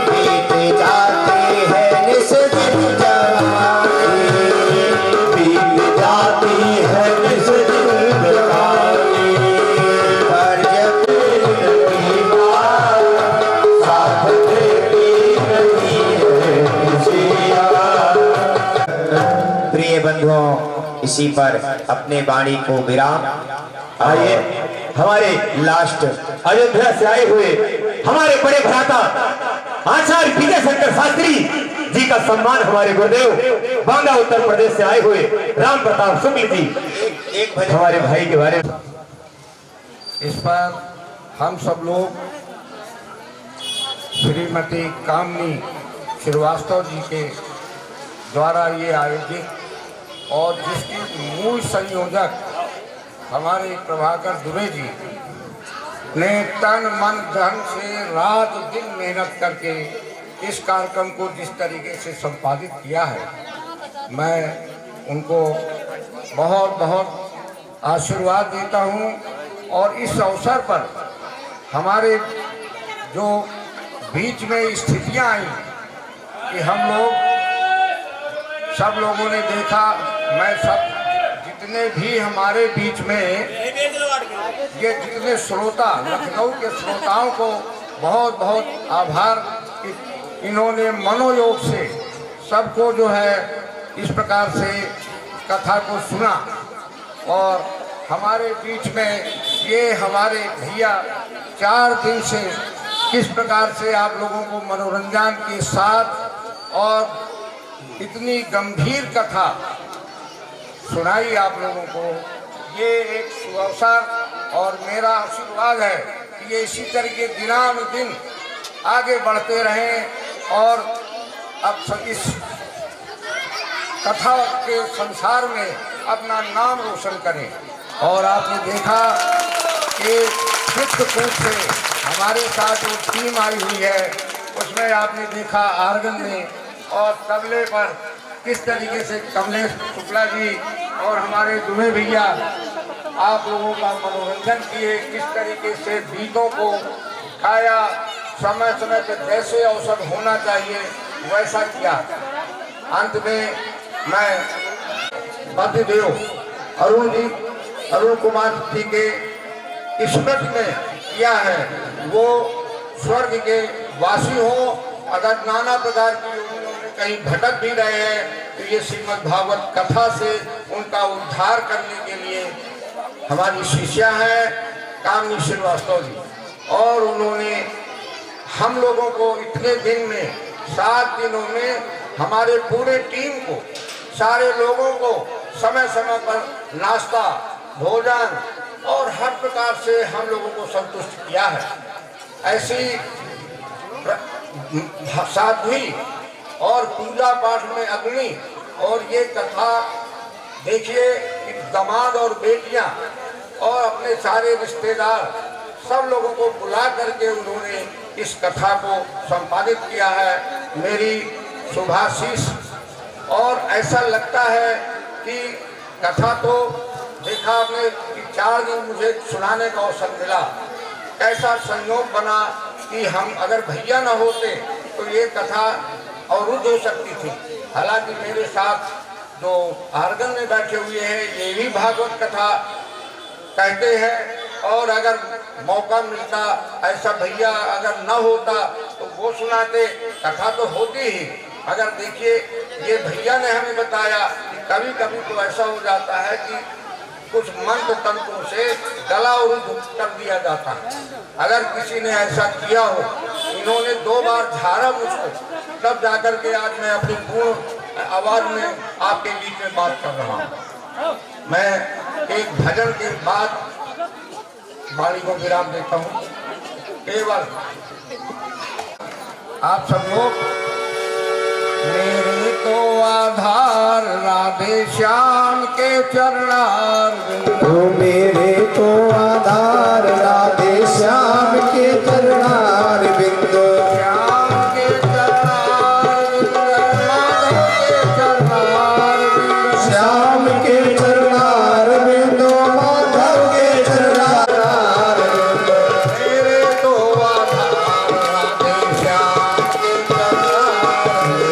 S4: बीत जाती है निस्दिन जवानी,
S3: बीत जाती है इस जिंदगानी,
S4: पर जब
S3: जिंदगी का, साथ देती नहीं है किसी का।
S4: प्रिय बंधुओं, इसी पर अपने वाणी को विराम।
S3: आइए हमारे
S4: लास्ट
S3: अयोध्या से आए हुए हमारे बड़े भ्राता आचार्य विजय शंकर शास्त्री जी का सम्मान हमारे गुरुदेव बांदा उत्तर प्रदेश से आए हुए राम प्रताप शुक्ल जी
S4: एक भजन
S3: हमारे भाई के बारे में।
S5: इस पर हम सब लोग श्रीमती कामनी श्रीवास्तव जी के द्वारा ये आयोजित और जिसके मूल संयोजक हमारे प्रभाकर दुबे जी ने तन मन धन से रात दिन मेहनत करके इस कार्यक्रम को जिस तरीके से संपादित किया है, मैं उनको बहुत बहुत आशीर्वाद देता हूँ। और इस अवसर पर हमारे जो बीच में स्थितियाँ आई कि हम लोग सब लोगों ने देखा, मैं सब जितने भी हमारे बीच में ये जितने श्रोता लखनऊ के श्रोताओं को बहुत बहुत आभार कि इन्होंने मनोयोग से सबको जो है इस प्रकार से कथा को सुना। और हमारे बीच में ये हमारे भैया 4 दिन से किस प्रकार से आप लोगों को मनोरंजन के साथ और इतनी गंभीर कथा सुनाई आप लोगों को, ये एक सुअवसर और मेरा आशीर्वाद है कि ये इसी तरीके दिनानुदिन आगे बढ़ते रहें। और अब इस कथा के संसार में अपना नाम रोशन करें। और आपने देखा कि चित्रकूट से हमारे साथ जो टीम आई हुई है उसमें आपने देखा आर्गन में और तबले पर किस तरीके से कमलेश शुक्ला जी और हमारे दुबे भैया आप लोगों का मनोरंजन किए, किस तरीके से गीतों को गाया, समय समय पर जैसे अवसर होना चाहिए वैसा किया। अंत में मैं मध्यदेव अरुण कुमार जी के स्मृति में किया है, वो स्वर्ग के वासी हो, अगर नाना प्रकार की उन्होंने कहीं भटक भी रहे हैं तो ये श्रीमद् भागवत कथा से उनका उद्धार करने के लिए हमारी शिष्या है कामनी श्रीवास्तव जी, और उन्होंने हम लोगों को इतने दिन में 7 दिनों में हमारे पूरे टीम को, सारे लोगों को समय समय पर नाश्ता, भोजन और हर प्रकार से हम लोगों को संतुष्ट किया है। ऐसी साध्वी और पूजा पाठ में अग्नि, और ये कथा देखिए कि दामाद और बेटियां और अपने सारे रिश्तेदार सब लोगों को बुला करके उन्होंने इस कथा को संपादित किया है। मेरी शुभाशीष, और ऐसा लगता है कि कथा तो देखा आपने कि 4 दिन मुझे सुनाने का अवसर मिला। ऐसा संयोग बना कि हम अगर भैया न होते तो ये कथा अवरुद्ध हो सकती थी। हालांकि मेरे साथ जो आर्गन में बैठे हुए हैं ये भी भागवत कथा कहते हैं, और अगर मौका मिलता, ऐसा भैया अगर न होता तो वो सुनाते, कथा तो होती ही। अगर देखिए ये भैया ने हमें बताया कि कभी कभी तो ऐसा हो जाता है कि कुछ मंत्र तंत्रों से गला अवरुद्ध कर दिया जाता है। अगर किसी ने ऐसा किया हो, इन्होंने 2 बार झाड़ा मुझको, तब जाकर के आज मैं अपनी पूर्ण आवाज में आपके बीच में बात कर रहा हूँ। मैं एक भजन के बाद वाणी को विराम देता हूँ। केवल आप सब लोग मेरे तो आधार राधे श्याम के चरणार,
S6: मेरे तो आधार राधे श्याम के चरणार बिंदु,
S5: श्याम के चरणार माधव के चरणार,
S6: श्याम के चरणार बिंदु, माधव के चरणार बिंदु,
S5: मेरे तो आधार राधे श्याम के चरणार,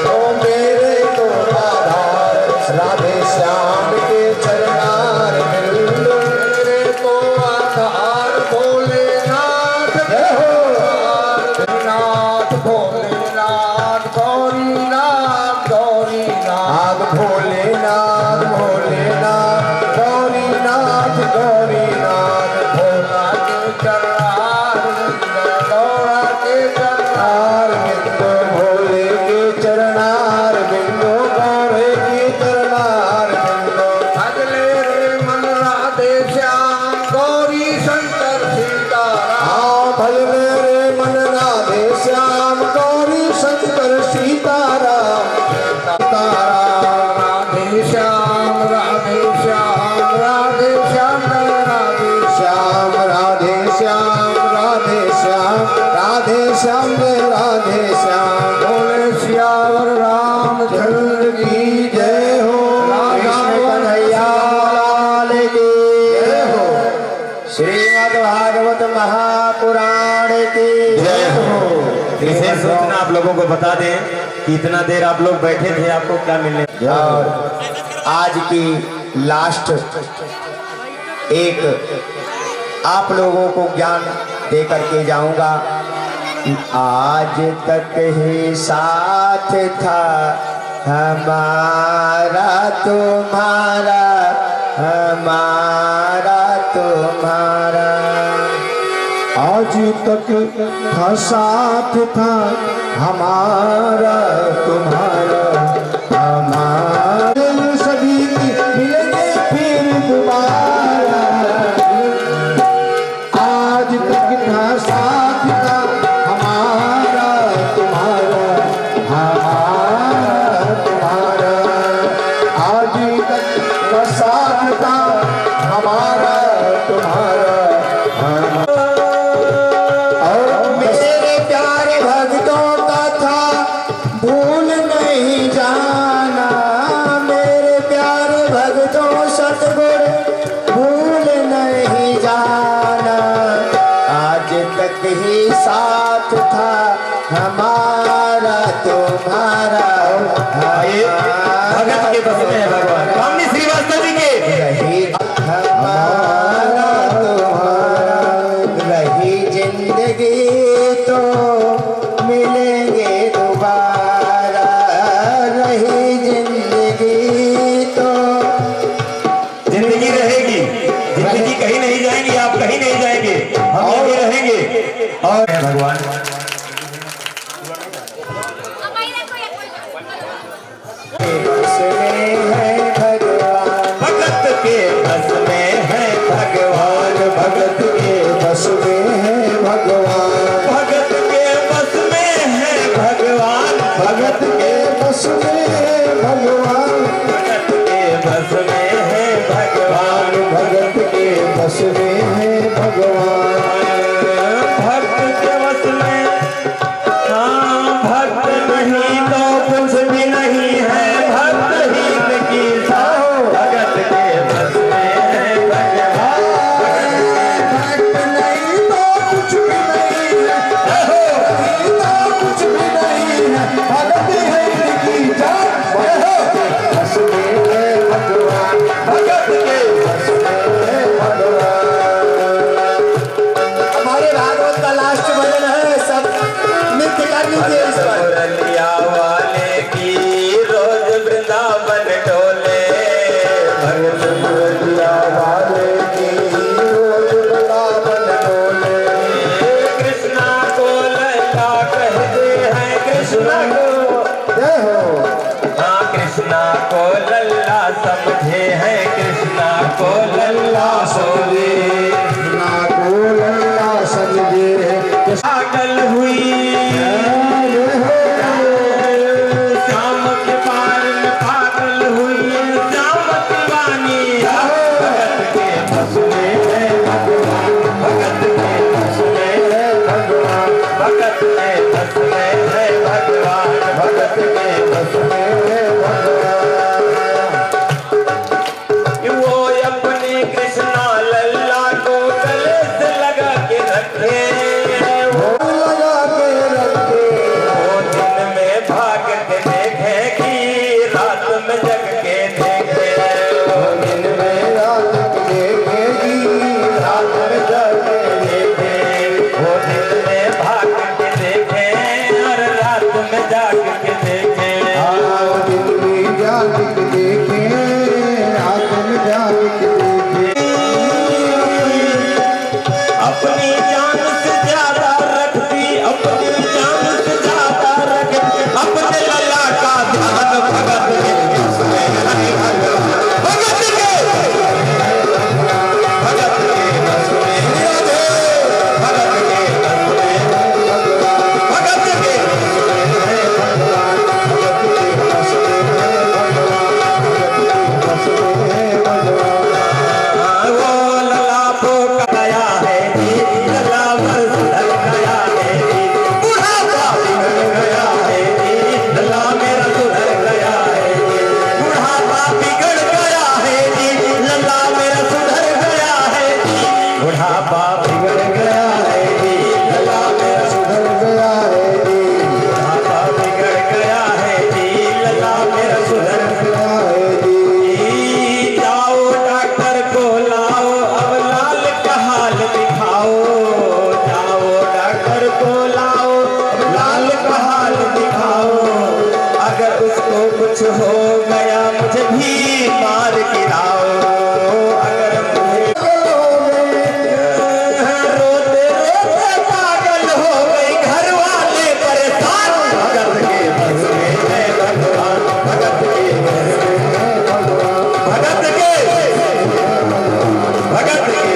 S6: ओ मेरे तो आधार राधे श्याम के चरणार बिंदु,
S5: मेरे तो आधार भोलेनाथ,
S6: जय हो
S5: नाथ भोलेनाथ, गौरीनाथ गौरीनाथ,
S6: आग भोलेनाथ भोलेनाथ, गौरीनाथ गौरीनाथ,
S5: भोला के चरणार गौरा के चरणार,
S6: बिंदु भोले के चरणार बिंदु, गौरे के चरणार बिंदु,
S5: अगले रे मन राधे श्याम गौरी शंकर सीताराम,
S6: हाँ भज मेरे मन राधे श्याम गौरी शंकर सीताराम, सीताराम
S5: राधे श्याम राधे श्याम राधे श्याम राधे
S6: श्याम राधे श्याम राधे श्याम राधे श्याम राधे श्याम,
S5: बोले श्यावर रामचंद्र की
S6: जय हो कृष्ण कन्हैया लाल की जय हो, श्रीमद् भागवत महापुराण की जय हो।
S7: विशेष सूचना आप लोगों को बता दें कि इतना देर आप लोग बैठे थे, आपको क्या मिलने,
S6: और आज की लास्ट एक आप लोगों को ज्ञान दे करके जाऊंगा। आज तक ही साथ था हमारा तुम्हारा, हमारा तुम्हारा, आज तक था साथ था हमारा तुम्हारा, हमारे सभी मिलेंगे फिर दोबारा, आज तक था साथ था हमारा तुम्हारा, हमारा तुम्हारा, साथ था हमारा तुम्हारा और मेरे प्यारे भक्तों का था भूल नहीं जाना मेरे प्यारे भक्तों सतगुर भूल नहीं जाना आज तक ही साथ था हमारा तुम्हारा
S7: भगत के बस में है भगवान स्वामी श्रीवास्तव जी के
S6: रही हमारा तुम्हारा रही जिंदगी तो मिलेंगे दोबारा रही जिंदगी तो
S7: जिंदगी रहेगी जिंदगी कहीं नहीं जाएंगी आप कहीं नहीं जाएंगे हम यहीं रहेंगे और भगवान
S6: बस में है भगवान
S7: भगत के बस में है भगवान
S6: भगत के बस में है भगवान
S7: भगत के बस में है भगवान
S6: भगत के बस में है भगवान
S7: भगत के बस में है भगवान
S6: भगत के बस में है भगवान
S7: भक्त के बस में हाँ भक्त नहीं तो कुछ भी नहीं है भक्त ही की साओ भगत के बस में है भगवान
S6: भक्त नहीं तो कुछ भी नहीं है नहीं तो कुछ भी नहीं है भगत है इनकी जान बस में है भगवान
S7: भगत के
S6: बस में है भगवान हमारे भागवत का लास्ट भजन है सब नृत्य कर लीजिए इस पर
S7: मुरलिया वाले की रोज वृंदावन डोले भगत मुरलिया वाले की
S6: रोज वृंदावन डोले
S7: कृष्णा को लल्ला कहते हैं कृष्णा को
S6: जय हो
S7: हाँ कृष्णा को लल्ला समझे हैं कृष्णा को लल्ला सोले
S6: ना को लल्ला समझे
S7: पागल हुई श्याम के पार में पागल हुई श्याम दीवानी भगत के बस में है भगवान भगत के बस में है भगवान भगत के बस में है भगवान भगत के बस में है भगवान वो अपने कृष्णा लल्ला को गले से लगा के रखे
S6: लगा के रखे
S7: वो दिन में भाग के देखेगी रात में जग के देखे
S6: दिन में रात देखेगी रात में जाके
S7: देखे वो दिन में भाग के देखे और रात में जाग के देखे
S6: आओ दिन में जाग के देखे रात में जाग के देखे
S7: अपनी जान से ज्यादा रखती अपनी जान से ज्यादा रखती अपने लल्ला का ध्यान भगत के बस में है भगवान भगत के बस में है भगत के बस में भगत के वो लला को गया है जी लला बस ढल गया है जी बुढ़ापा बिगड़ गया है जी लला मेरा सुधर गया है जी बुढ़ापा बिगड़ गया है जी लला मेरा सुधर गया है जी बुढ़ापा बिगड़ गया है जी लला मेरा सुधर गया है जी बुढ़ापा बिगड़ गया है जी लला मेरा सुधर गया है जी जाओ डॉक्टर को लाओ अब लाल का हाल दिखाओ जाओ डॉक्टर को लाओ अब लाल का हाल दिखाओ अगर उसको कुछ हो गया मुझे भी मार गिराओ अगर मुझे रोते रोते पागल हो गई घर वाले परेशान भगत के बस में है भगवान भगत के बस में है भगवान भगत के भगत के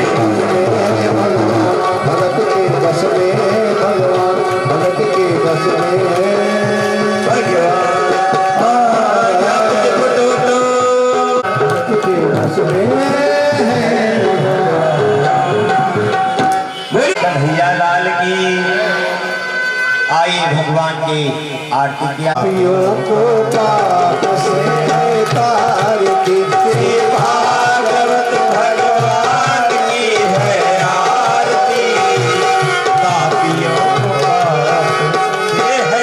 S6: भगत के बस में है भगवान भगत के बस में है
S7: भगवान
S6: भगत के बस
S4: कन्हैया लाल की। आइए भगवान की आरती किया।
S6: को पाप से तार की
S7: भागवत भगवान की है आरती, पापियों को ये है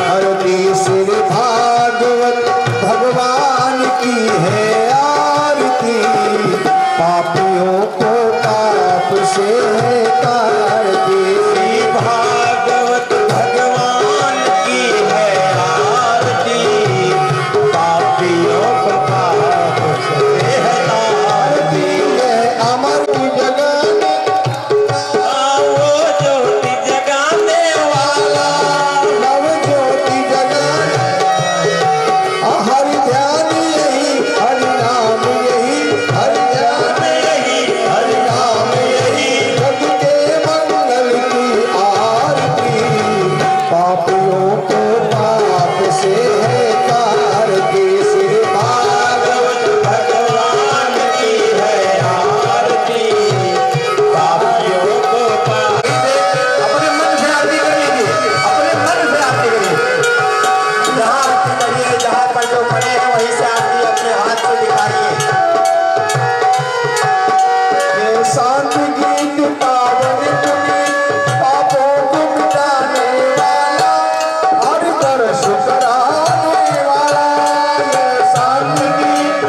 S6: आरती। श्री भागवत भगवान की है आरती, पापियों को पाप से है तारती।
S7: भागवत भगवान की है आरती, पापियों को पाप से है तारती।
S6: अमर की जगाने
S7: वो ज्योति जगाने वाला,
S6: नव ज्योति जगाने हरि ध्यान यही हरि नाम यही हरि ध्यान
S7: यही हरि नाम यही,
S6: जग के मंगल की आरती, पापियों को पाप से है तारती। श्री
S7: भागवत भगवान की है आरती, पापियों को पाप।
S4: अपने मन से आरती करिए, अपने मन से आरती करिए। जहाँ आरती करिए, जहाँ पर जो खड़े हैं वहीं से आरती अपने हाथ से दिखाइए।
S6: ये शांति गीत पावन पुनीत, पापों को मिटाने वाला, हर दर्श कराने वाला। ये शांति गीत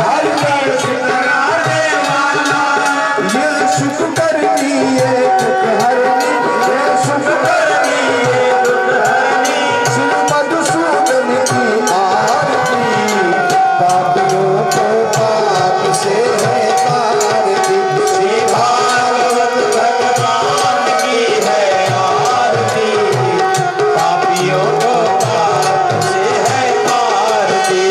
S6: हर दर्श कराने वाला। ये सुख करती है दुख हरनी, ये सुख करती है दुख हरनी। श्री मधुसूदन की आरती, पापियों को पाप से है तारती।
S7: श्री भागवत भगवान की है आरती, पापियों को पाप से है तारती।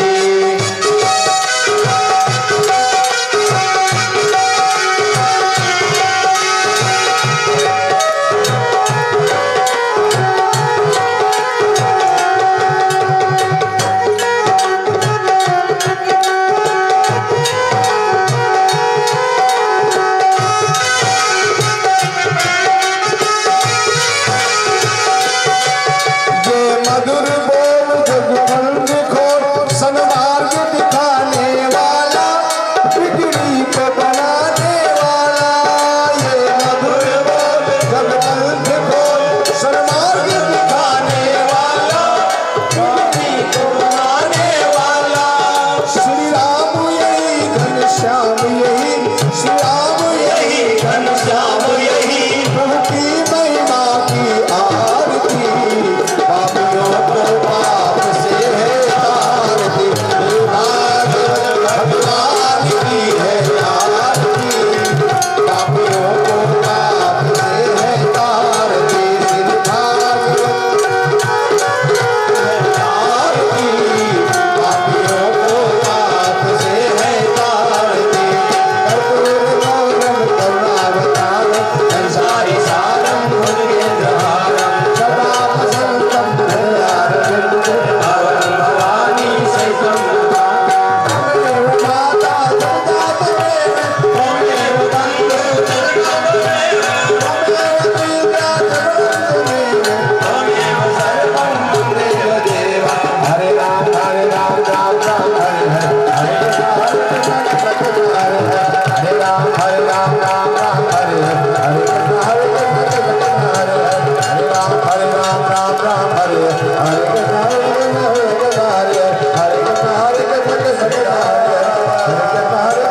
S6: ये मधुर बोल जगबंद खोल, सन्मार्ग दिखाने वाला, बिगड़ी को बनाने वाला। ये मधुर बोल जगबंद खोल, सन्मार्ग दिखाने वाला, बिगड़ी को बनाने वाला। श्री राम यही घनश्याम यही, श्री राम यही घनश्याम यही, प्रभु की महिमा की आरती, पापियों को पाप से है तारती। भागवत भगवान की है आरती, पापियों को पाप से है तारती। श्री भागवत आरती, पापियों को पाप से है तारती। कर्पूर गौरम करुणावतारम, संसारी सारम भुजगेन्द्रहारम, सदा वसंतम हृदयारविंदे, भवानी सहितं त्वमेव माता जगदा त्वमेव, त्वमेव बन्धु जगदा त्वमेव, त्वमेव पिता जगदा त्वमेव, त्वमेव सर्वं ममैव देव। हरे राम राम राम हरे हरे, हरे कृष्ण कृष्ण हरे हरे, हरे राम राम राम हरे हरे, हरे कृष्ण हरे कृष्ण हरे हरे, हरे राम राम हरे हरे, हरे कृष्ण हरे कृष्ण हरे हरे, हरे कृष्ण हरे कृष्ण हरे हरे, हरे कृष्ण हरे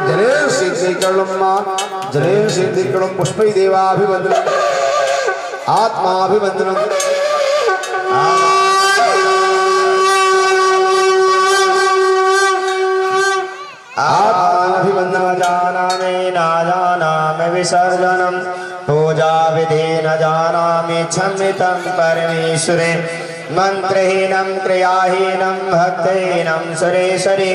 S6: जलेन सिद्धिकर्णम्मा, जलेन सिद्धिकर्णं पुष्पै देवाभिवन्दनम्, आत्माभिवन्दनम्। आत्माभिवन्दनं जानामि न जानामि विसर्जनं, पूजा विधि न जानामि क्षम्यतां परमेश्वरे।
S4: मंत्रहीनं क्रियाहीनं भक्तहीनं सुरेश्वरे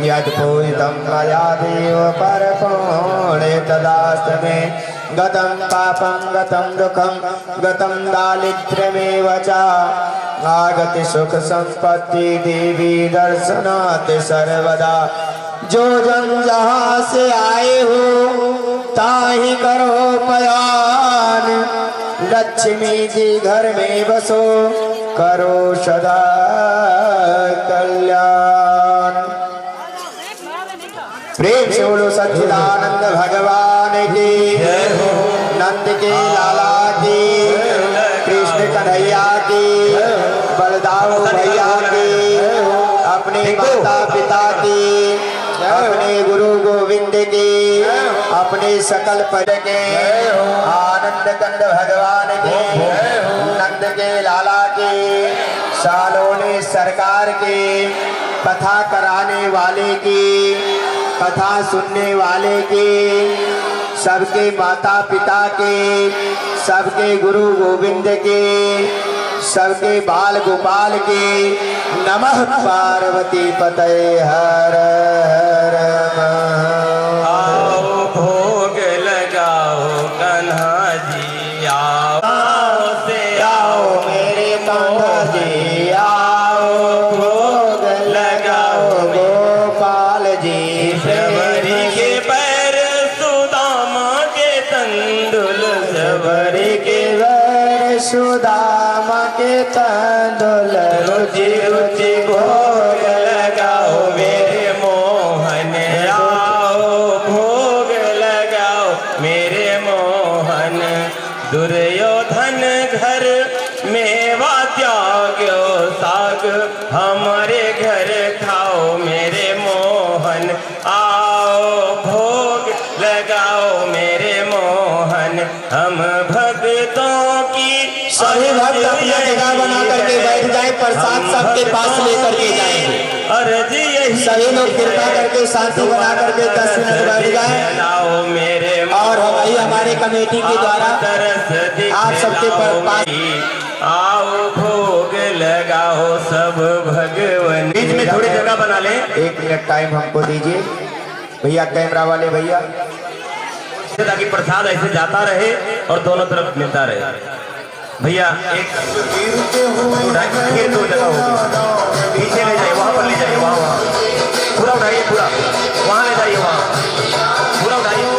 S4: यत्पूजितं मया देव परपूर्णे तदास्तु मे गतं पापं गतं दुःखं गतं दारिद्र्यमेव च आगति सुख संपत्ति देवी दर्शनात् सर्वदा जो जन जहाँ से आए हो ताहि करो पयान लक्ष्मी जी घर में बसो करो सदा कल्याण। प्रेम से बोलो सच्चिदानंद भगवान की, नंद के लाला की, कृष्ण कन्हैया की, बलदाऊ भैया की, अपने माता पिता की, अपने गुरु गोविंद की, अपने सकल पद के, आनंद कंद भगवान के, नंद के लाला के, सालोने सरकार के, कथा कराने वाले की, कथा सुनने वाले की, सबके माता पिता के, सबके गुरु गोविंद के, सबके बाल गोपाल के, नमः पार्वती पतये हर हर महादेव।
S7: आओ भोग लगाओ कन्हा जी आओ से
S4: आओ मेरे कान्हा जी आओ भोग लगाओ गोपाल जी
S7: शबरी के पैर सुदामा के तंदुल शबरी
S4: के वर सुदामा के तंदुल
S7: रुचि रुचि भोग लगाओ मेरे मोहन आओ भोग लगाओ मेरे मोहन दुर्योधन घर मेवा त्याग्यो साग हमारे घर खाओ मेरे मोहन आओ भोग लगाओ मेरे मोहन हम भक्तों की
S4: सभी भक्त अपना जगह बना करके बैठ जाए, प्रसाद सबके पास लेकर के जाएंगे।
S7: अर्ज यही
S4: सभी लोग कृपा करके शांति बना करके 10 मिनट बैठ जाए
S7: मेरे
S4: और हमारे कमेटी के द्वारा आप सबके पास
S7: आओ भोग लगाओ सब भगवान। बीच में थोड़ी जगह बना ले,
S4: 1 मिनट टाइम हमको दीजिए भैया, कैमरा वाले भैया,
S7: ताकि प्रसाद ऐसे जाता रहे और दोनों तरफ मिलता रहे। भैया एक फिर 2 जगह होगी, पीछे ले जाइए, वहां पर ले जाइए, वहां पूरा उठाइए, पूरा वहां ले जाइए, वहां पूरा उठाइए।